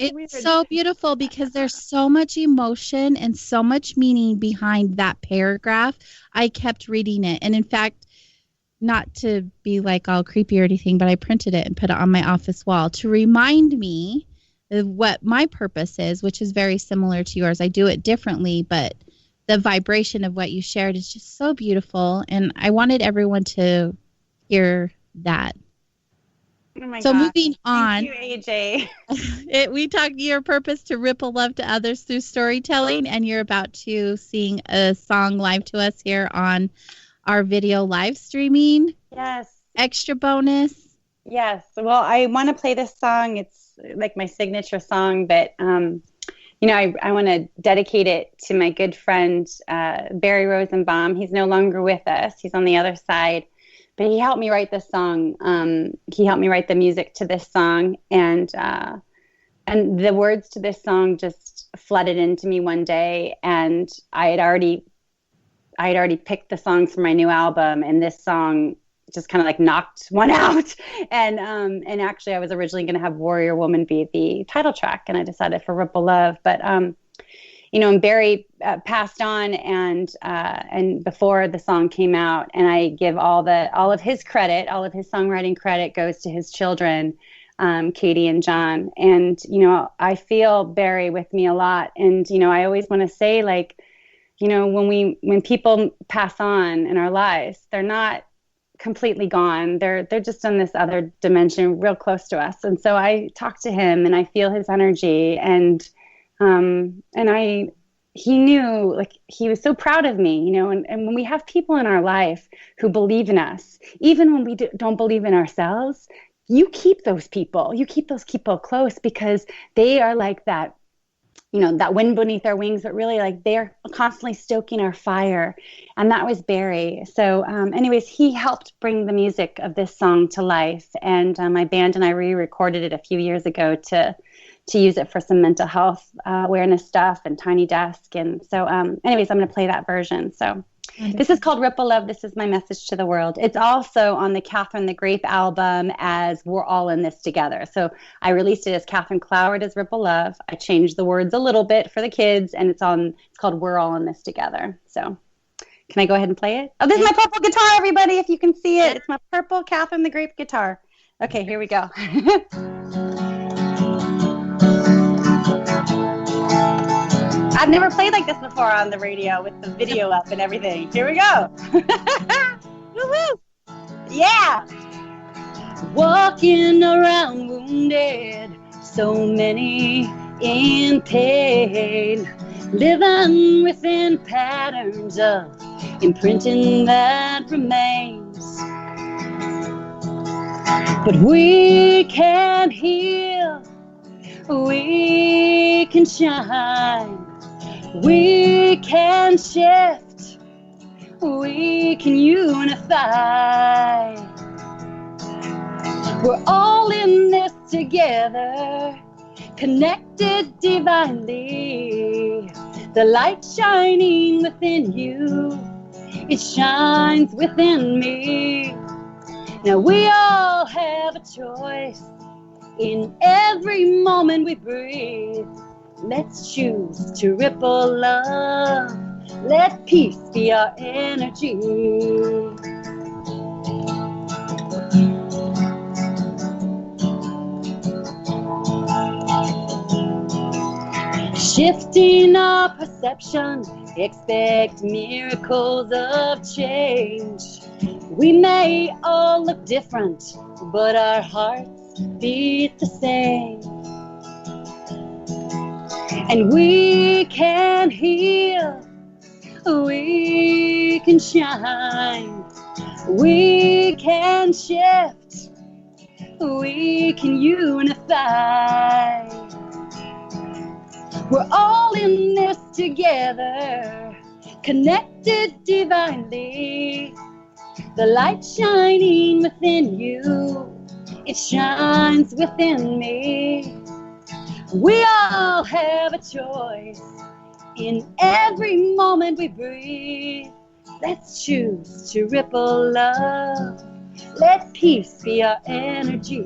It's so beautiful because there's so much emotion and so much meaning behind that paragraph. I kept reading it. And in fact, not to be like all creepy or anything, but I printed it and put it on my office wall to remind me of what my purpose is, which is very similar to yours. I do it differently, but the vibration of what you shared is just so beautiful. And I wanted everyone to hear that. Oh my so gosh. Moving on. Thank you, AJ. We talked your purpose to ripple love to others through storytelling, and you're about to sing a song live to us here on our video live streaming. Yes. Extra bonus. Yes. Well, I want to play this song. It's like my signature song, but I want to dedicate it to my good friend, Barry Rosenbaum. He's no longer with us. He's on the other side, but he helped me write this song. He helped me write the music to this song, and the words to this song just flooded into me one day. And I had already picked the songs for my new album, and this song just kind of like knocked one out. And actually I was originally going to have Warrior Woman be the title track, and I decided for Ripple Love. But, and Barry passed on and before the song came out, and I give all of his credit, all of his songwriting credit goes to his children, Katie and John. And, I feel Barry with me a lot. And, I always want to say, like, when people pass on in our lives, they're not completely gone. They're just in this other dimension real close to us. And so I talk to him and I feel his energy, and he knew, like, he was so proud of me, and when we have people in our life who believe in us, even when we don't believe in ourselves, you keep those people close, because they are like that, that wind beneath our wings, but really, like, they're constantly stoking our fire. And that was Barry. So anyways, he helped bring the music of this song to life. And my band and I re-recorded it a few years ago to use it for some mental health awareness stuff and Tiny Desk. And so anyways, I'm going to play that version. So this is called Ripple Love. This is my message to the world. It's also on the Kathryn the Grape album as We're All in This Together. So I released it as Kathryn Cloward as Ripple Love. I changed the words a little bit for the kids, and it's called We're All in This Together. So can I go ahead and play it? Oh, this is my purple guitar, everybody, if you can see it. It's my purple Kathryn the Grape guitar. Okay, here we go. I've never played like this before on the radio with the video up and everything. Here we go. Woo-hoo. Yeah. Walking around wounded, so many in pain, living within patterns of imprinting that remains. But we can heal, we can shine, we can shift, we can unify. We're all in this together, connected divinely. The light shining within you, it shines within me. Now we all have a choice In every moment we breathe, let's choose to ripple love. Let peace be our energy. Shifting our perception, expect miracles of change. We may all look different, but our hearts beat the same. And we can heal, we can shine, we can shift, we can unify. We're all in this together, connected divinely. The light shining within you, it shines within me. We all have a choice in every moment we breathe. Let's choose to ripple love. Let peace be our energy.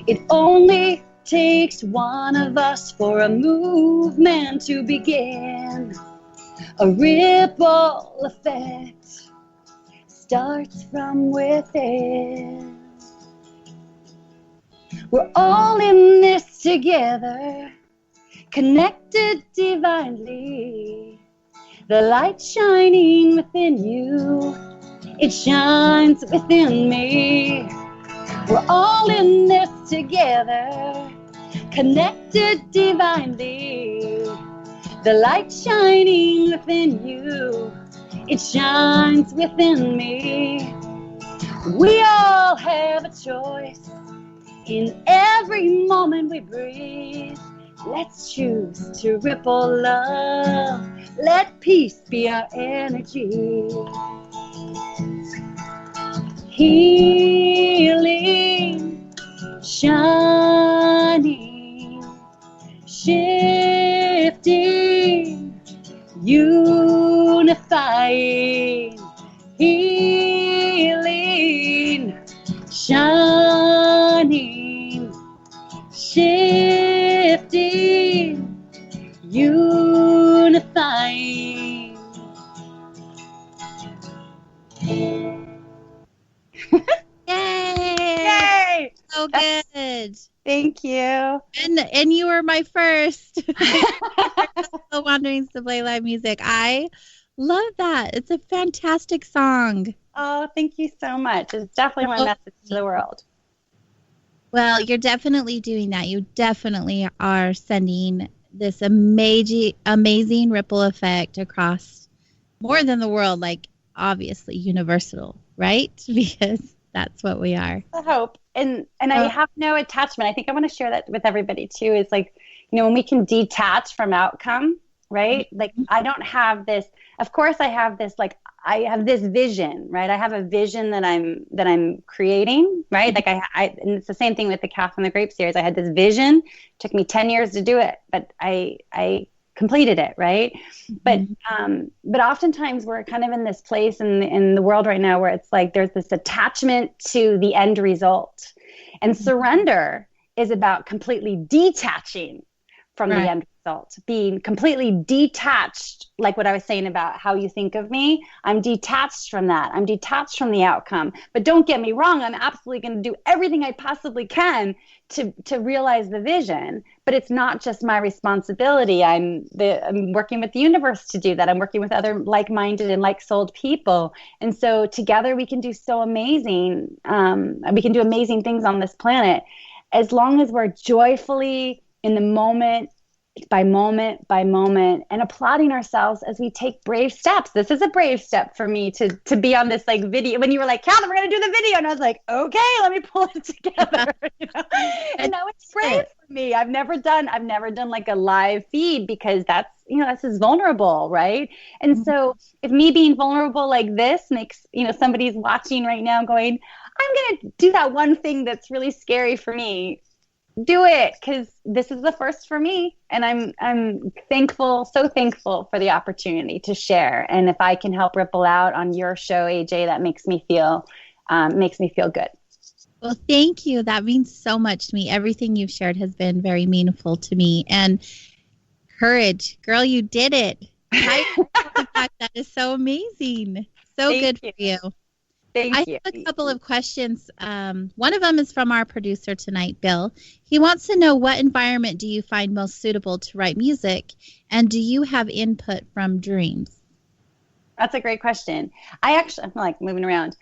It only takes one of us for a movement to begin. A ripple effect starts from within. We're all in this together, connected divinely. The light shining within you, it shines within me. We're all in this together, connected divinely. The light shining within you, it shines within me. We all have a choice in every moment we breathe. Let's choose to ripple love. Let peace be our energy. Healing, shining, shifting, unifying. Healing, shining, shifting, unifying. Yay! So good. Thank you. And you were my first. The Wanderings to play live music. I love that. It's a fantastic song. Oh, thank you so much. It's definitely my message to the world. Well, you're definitely doing that. You definitely are sending this amazing ripple effect across more than the world, like obviously universal, right? Because that's what we are. I hope. And I have no attachment. I think I want to share that with everybody too. It's like, when we can detach from outcome, right? Like I don't have this, of course I have this, like I have this vision, right? I have a vision that I'm creating, right? Like I and it's the same thing with the Kathryn the Grape series. I had this vision. It took me 10 years to do it, but I completed it, right? But oftentimes we're kind of in this place in the world right now where it's like there's this attachment to the end result. And surrender is about completely detaching from the end result, being completely detached, like what I was saying about how you think of me. I'm detached from that. I'm detached from the outcome. But don't get me wrong, I'm absolutely going to do everything I possibly can to realize the vision. But it's not just my responsibility. I'm working with the universe to do that. I'm working with other like-minded and like-souled people. And so together we can do so amazing. We can do amazing things on this planet as long as we're joyfully in the moment by moment by moment and applauding ourselves as we take brave steps. This is a brave step for me to be on this like video. When you were like, Kathryn, we're going to do the video. And I was like, okay, let me pull it together. And now it's brave for me. I've never done like a live feed because that's is vulnerable. Right. And so if me being vulnerable like this makes, somebody's watching right now going, I'm going to do that one thing that's really scary for me. Do it, because this is the first for me, and I'm thankful, so thankful for the opportunity to share. And if I can help ripple out on your show, AJ, that makes me feel good. Well, thank you. That means so much to me. Everything you've shared has been very meaningful to me. And courage, girl, you did it. That is so amazing. So good for you. Thank you. I have a couple of questions. One of them is from our producer tonight, Bill. He wants to know, what environment do you find most suitable to write music, and do you have input from dreams? That's a great question. I'm like moving around.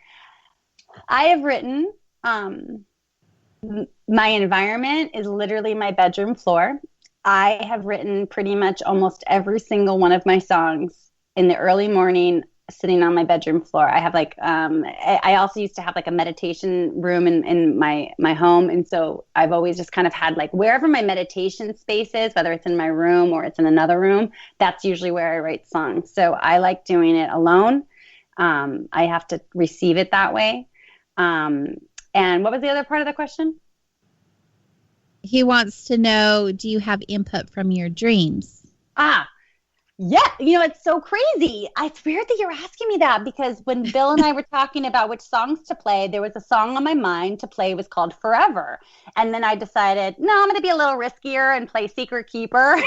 I have written, my environment is literally my bedroom floor. I have written pretty much almost every single one of my songs in the early morning, sitting on my bedroom floor. I have like, I also used to have like a meditation room in my home. And so I've always just kind of had like, wherever my meditation space is, whether it's in my room or it's in another room, that's usually where I write songs. So I like doing it alone. I have to receive it that way. And what was the other part of the question? He wants to know, do you have input from your dreams? Yeah, it's so crazy. It's weird that you're asking me that, because when Bill and I were talking about which songs to play, there was a song on my mind to play. It was called Forever. And then I decided, no, I'm going to be a little riskier and play Secret Keeper.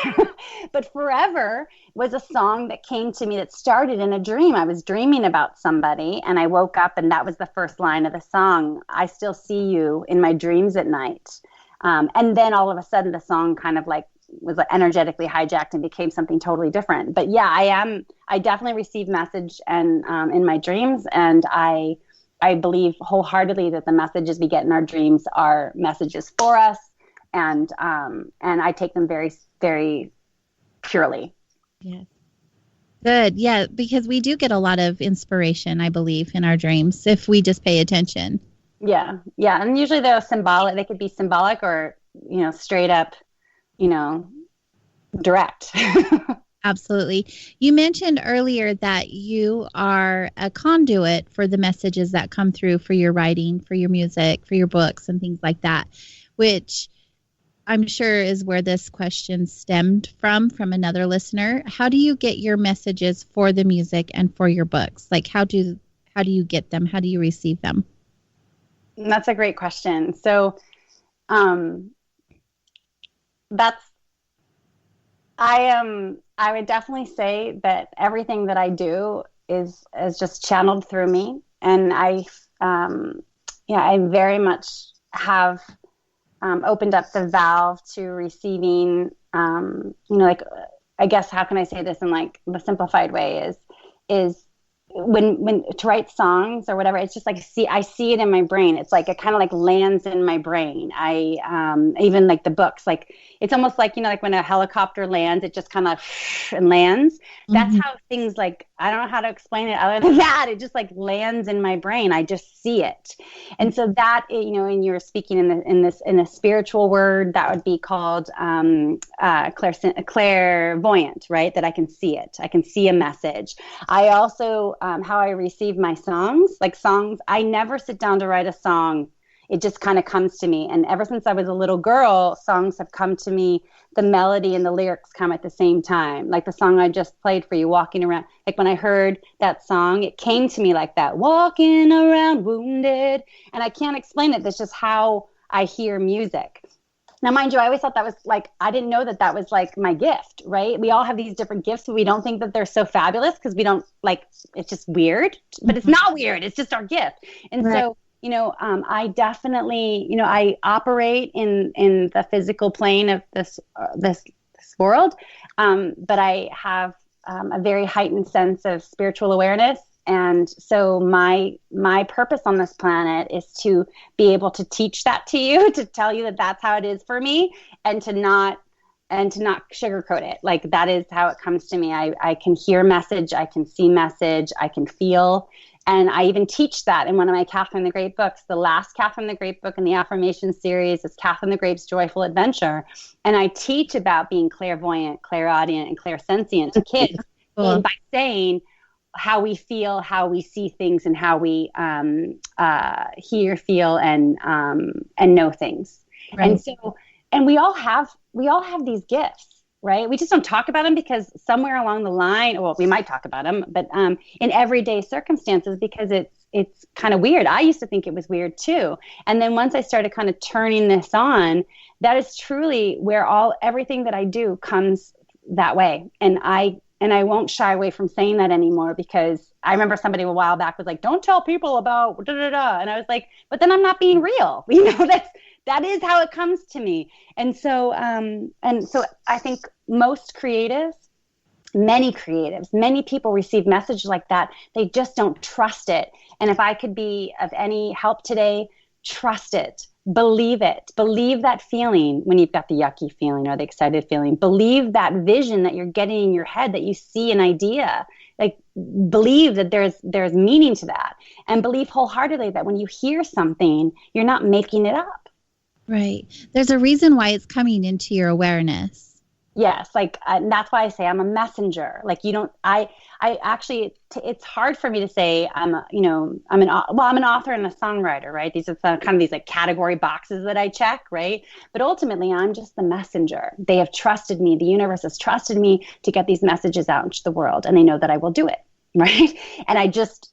But Forever was a song that came to me that started in a dream. I was dreaming about somebody, and I woke up, and that was the first line of the song. I still see you in my dreams at night. And then all of a sudden the song kind of like was energetically hijacked and became something totally different. But yeah, I definitely receive message and in my dreams, and I believe wholeheartedly that the messages we get in our dreams are messages for us, and I take them very, very purely. Yes. Good. Yeah, because we do get a lot of inspiration, I believe, in our dreams if we just pay attention. Yeah. And usually they're symbolic. They could be symbolic or, straight up, direct. Absolutely. You mentioned earlier that you are a conduit for the messages that come through for your writing, for your music, for your books and things like that, which I'm sure is where this question stemmed from another listener. How do you get your messages for the music and for your books? Like, how do you get them? How do you receive them? That's a great question. So, I would definitely say that everything that I do is just channeled through me. And I very much have opened up the valve to receiving, like, I guess, how can I say this in like the simplified way is when to write songs or whatever, it's just like I see it in my brain. It's like it kind of like lands in my brain. I even like the books, like it's almost like like when a helicopter lands, it just kind of and lands. That's how things, like, I don't know how to explain it other than that. It just like lands in my brain. I just see it. And so that, and you're speaking in a spiritual word, that would be called clairvoyant, right? That I can see it. I can see a message. I also, how I receive my songs, I never sit down to write a song. It just kind of comes to me. And ever since I was a little girl, songs have come to me. The melody and the lyrics come at the same time. Like the song I just played for you, Walking Around. Like when I heard that song, it came to me like that, walking around wounded. And I can't explain it. That's just how I hear music. Now, mind you, I always thought that was like, I didn't know that was like my gift, right? We all have these different gifts, but we don't think that they're so fabulous because we don't like, it's just weird, but it's not weird. It's just our gift. And so, I definitely, I operate in the physical plane of this world, but I have a very heightened sense of spiritual awareness. And so my purpose on this planet is to be able to teach that to you, to tell you that that's how it is for me, and to not sugarcoat it. Like that is how it comes to me. I can hear message, I can see message, I can feel. And I even teach that in one of my Kathryn the Great books. The last Kathryn the Great book in the affirmation series is Kathryn the Great's Joyful Adventure. And I teach about being clairvoyant, clairaudient, and clairsentient to kids by saying, how we feel, how we see things, and how we hear, feel, and know things. Right. And so, and we all have these gifts, right? We just don't talk about them because somewhere along the line, well, we might talk about them, but in everyday circumstances, because it's kind of weird. I used to think it was weird too. And then once I started kind of turning this on, that is truly where everything that I do comes that way. And I won't shy away from saying that anymore, because I remember somebody a while back was like, don't tell people about da da da. And I was like, but then I'm not being real. That is how it comes to me. And so I think many people receive messages like that. They just don't trust it. And if I could be of any help today, trust it. Believe it. Believe that feeling when you've got the yucky feeling or the excited feeling. Believe that vision that you're getting in your head, that you see an idea. Like, believe that there's meaning to that, and believe wholeheartedly that when you hear something, you're not making it up. Right. There's a reason why it's coming into your awareness. Yes, and that's why I say I'm a messenger. Like, I actually, it's hard for me to say I'm an author and a songwriter, right? These are kind of these like category boxes that I check, right? But ultimately, I'm just the messenger. They have trusted me. The universe has trusted me to get these messages out into the world, and they know that I will do it, right? And I just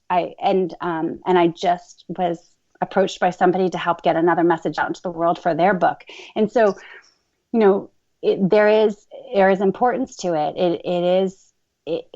was approached by somebody to help get another message out into the world for their book, and so, there is importance to it.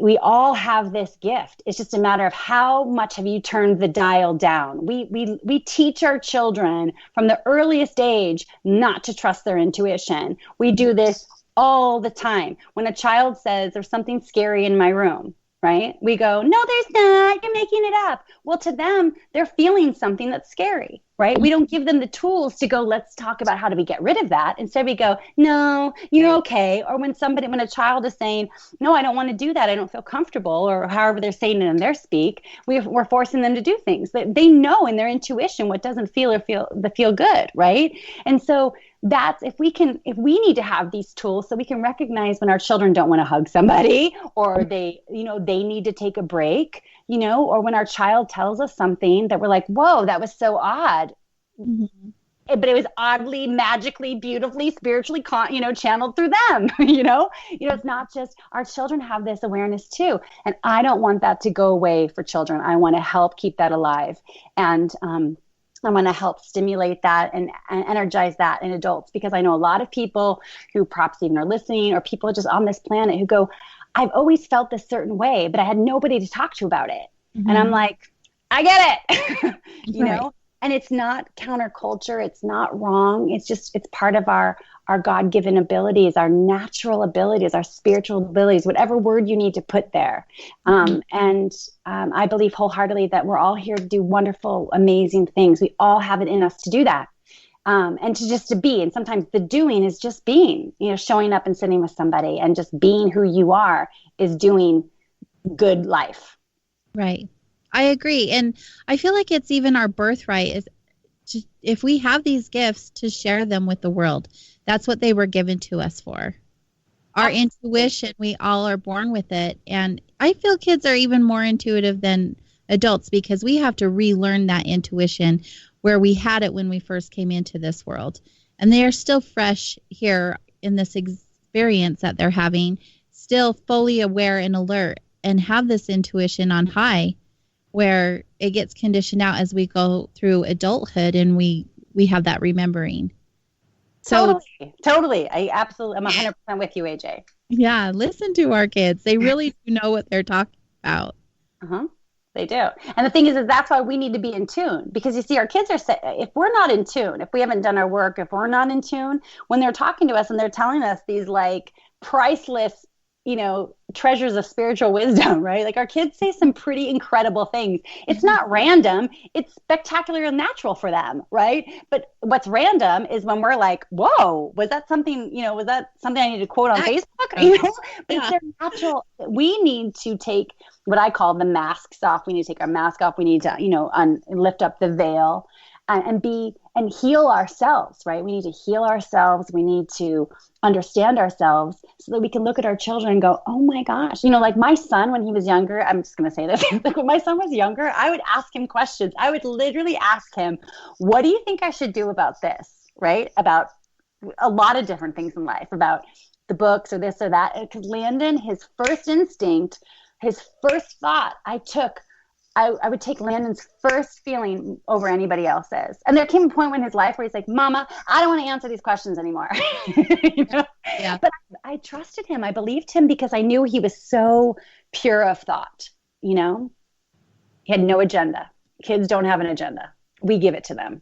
We all have this gift. It's just a matter of how much have you turned the dial down. We teach our children from the earliest age not to trust their intuition. We do this all the time. When a child says there's something scary in my room, right? We go, no, there's not. You're making it up. Well, to them, they're feeling something that's scary, right? We don't give them the tools to go, let's talk about how do we get rid of that. Instead, we go, no, you're okay. Or when a child is saying, no, I don't want to do that, I don't feel comfortable, or however they're saying it in their speak, we're forcing them to do things. They know in their intuition what doesn't feel good, right? And so that's if we need to have these tools so we can recognize when our children don't want to hug somebody, or they need to take a break, or when our child tells us something that we're like, whoa, that was so odd. Mm-hmm. But it was oddly, magically, beautifully, spiritually, channeled through them. It's not just, our children have this awareness too. And I don't want that to go away for children. I want to help keep that alive. And, I want to help stimulate that and energize that in adults, because I know a lot of people who perhaps even are listening, or people just on this planet who go, I've always felt this certain way, but I had nobody to talk to about it. Mm-hmm. And I'm like, I get it, Right. And it's not counterculture. It's not wrong. It's part of our God-given abilities, our natural abilities, our spiritual abilities, whatever word you need to put there. And I believe wholeheartedly that we're all here to do wonderful, amazing things. We all have it in us to do that. And to be. And sometimes the doing is just being, showing up and sitting with somebody and just being who you are is doing good life. Right. I agree. And I feel like it's even our birthright is if we have these gifts to share them with the world. That's what they were given to us for. Our intuition, we all are born with it. And I feel kids are even more intuitive than adults, because we have to relearn that intuition where we had it when we first came into this world. And they are still fresh here in this experience that they're having, still fully aware and alert, and have this intuition on high, where it gets conditioned out as we go through adulthood, and we have that remembering. So Totally. I'm 100% with you, AJ. Yeah, listen to our kids. They really do know what they're talking about. Uh-huh. They do. And the thing is that's why we need to be in tune, because you see, our kids if we're not in tune, if we haven't done our work, if we're not in tune, when they're talking to us and they're telling us these like priceless, treasures of spiritual wisdom, right? Like, our kids say some pretty incredible things. It's not random. It's spectacular and natural for them, right? But what's random is when we're like, whoa, was that something I need to quote on Facebook? But it's their natural. We need to take what I call the masks off. We need to take our mask off. We need to, lift up the veil. and heal ourselves, right? We need to heal ourselves. We need to understand ourselves so that we can look at our children and go, oh my gosh, like my son, when he was younger, I'm just going to say this, like when my son was younger, I would ask him questions. I would literally ask him, what do you think I should do about this? Right? About a lot of different things in life, about the books or this or that. Because Landon, his first instinct, his first thought, I would take Landon's first feeling over anybody else's. And there came a point in his life where he's like, Mama, I don't want to answer these questions anymore. Yeah. But I trusted him. I believed him because I knew he was so pure of thought. He had no agenda. Kids don't have an agenda. We give it to them.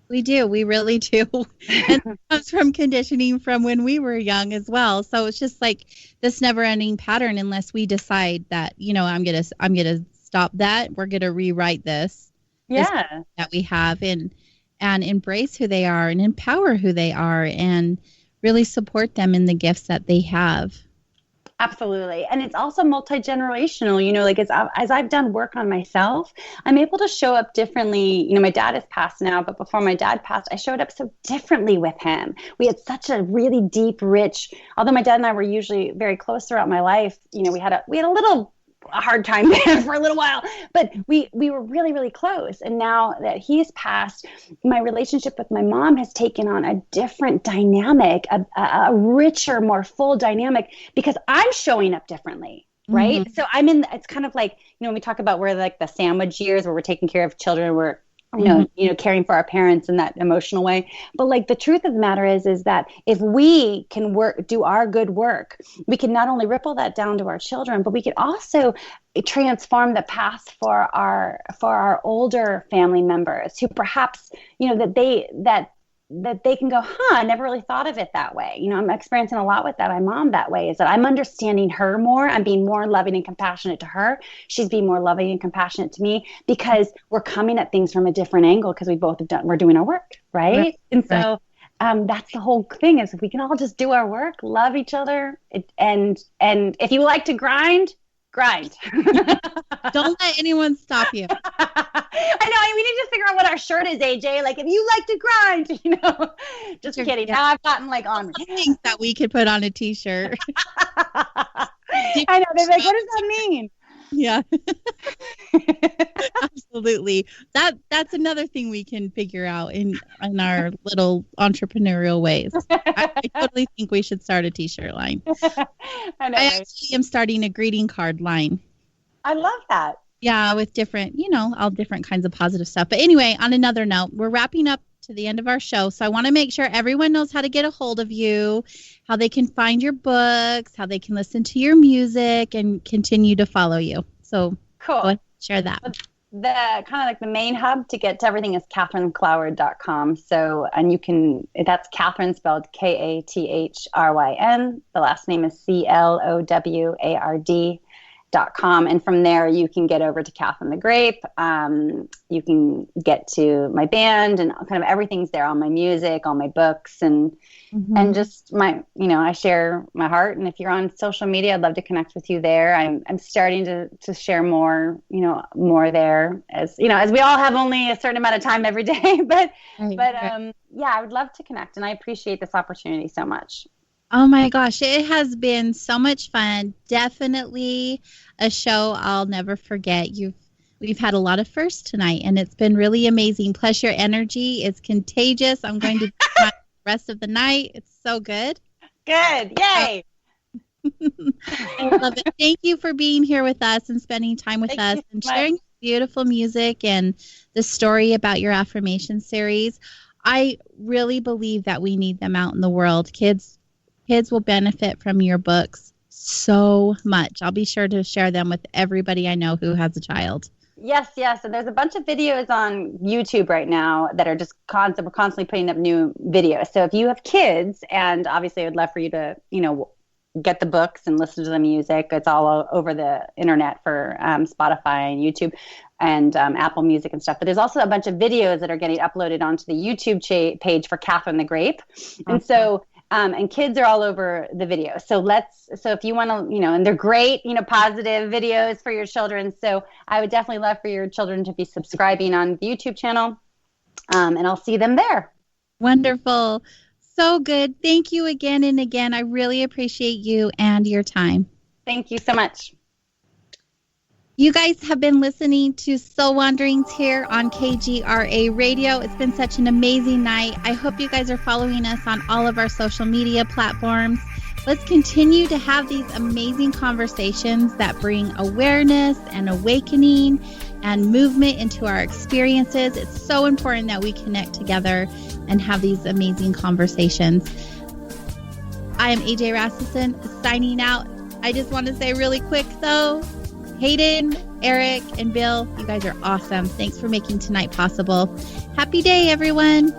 We do. We really do. And it comes from conditioning from when we were young as well. So it's just like this never-ending pattern unless we decide that, I'm gonna stop that. We're gonna rewrite this. Yeah. That we have and embrace who they are and empower who they are and really support them in the gifts that they have. Absolutely. And it's also multi-generational, like as I've done work on myself, I'm able to show up differently. My dad has passed now, but before my dad passed, I showed up so differently with him. We had such a really deep, rich, although my dad and I were usually very close throughout my life, we had a hard time there for a little while, but we were really, really close. And now that he's passed, my relationship with my mom has taken on a different dynamic, a richer, more full dynamic, because I'm showing up differently. Right. Mm-hmm. So it's kind of like, when we talk about we're like the sandwich years where we're taking care of children, we're caring for our parents in that emotional way. But like the truth of the matter is that if we can do our good work, we can not only ripple that down to our children, but we can also transform the path for our older family members who perhaps, that they can go, I never really thought of it that way. I'm experiencing a lot with that. My mom that way is that I'm understanding her more. I'm being more loving and compassionate to her. She's being more loving and compassionate to me because we're coming at things from a different angle because we're doing our work. Right. And so that's the whole thing is if we can all just do our work, love each other. And if you like to grind. Don't let anyone stop you. I know. We need to figure out what our shirt is, AJ. Like, if you like to grind, Just kidding. Yeah. Now I've gotten on things that we could put on a T-shirt. I know. They're like, what does that mean? Yeah. Absolutely. That's another thing we can figure out in our little entrepreneurial ways. I totally think we should start a T-shirt line. I know. I actually am starting a greeting card line. I love that. Yeah, with different, all different kinds of positive stuff. But anyway, on another note, we're wrapping up to the end of our show. So I want to make sure everyone knows how to get a hold of you, how they can find your books, how they can listen to your music and continue to follow you. So cool. Go ahead and share that. The kind of like the main hub to get to everything is CathrynCloward.com. So, and that's Kathryn spelled Kathryn. The last name is Cloward.com. And from there, you can get over to Kathryn the Grape. You can get to my band and kind of everything's there, all my music, all my books, and just my, I share my heart. And if you're on social media, I'd love to connect with you there. I'm starting to share more, more there as we all have only a certain amount of time every day. But yeah, I would love to connect, and I appreciate this opportunity so much. Oh my gosh, it has been so much fun. Definitely a show I'll never forget. We've had a lot of firsts tonight, and it's been really amazing. Plus, your energy is contagious. I'm going to do the rest of the night. It's so good. Good. Yay. I love it. Thank you for being here with us and spending time with us and sharing beautiful music and the story about your affirmation series. I really believe that we need them out in the world. Kids will benefit from your books so much. I'll be sure to share them with everybody I know who has a child. Yes. And there's a bunch of videos on YouTube right now that are just we're constantly putting up new videos. So if you have kids, and obviously I would love for you to, get the books and listen to the music. It's all over the internet for Spotify and YouTube and Apple Music and stuff. But there's also a bunch of videos that are getting uploaded onto the YouTube page for Kathryn the Grape. And so And kids are all over the video. So if you want to, and they're great, positive videos for your children. So I would definitely love for your children to be subscribing on the YouTube channel. And I'll see them there. Wonderful. So good. Thank you again and again. I really appreciate you and your time. Thank you so much. You guys have been listening to Soul Wanderings here on KGRA Radio. It's been such an amazing night. I hope you guys are following us on all of our social media platforms. Let's continue to have these amazing conversations that bring awareness and awakening and movement into our experiences. It's so important that we connect together and have these amazing conversations. I am AJ Rasmussen signing out. I just want to say really quick though, Hayden, Eric, and Bill, you guys are awesome. Thanks for making tonight possible. Happy day, everyone.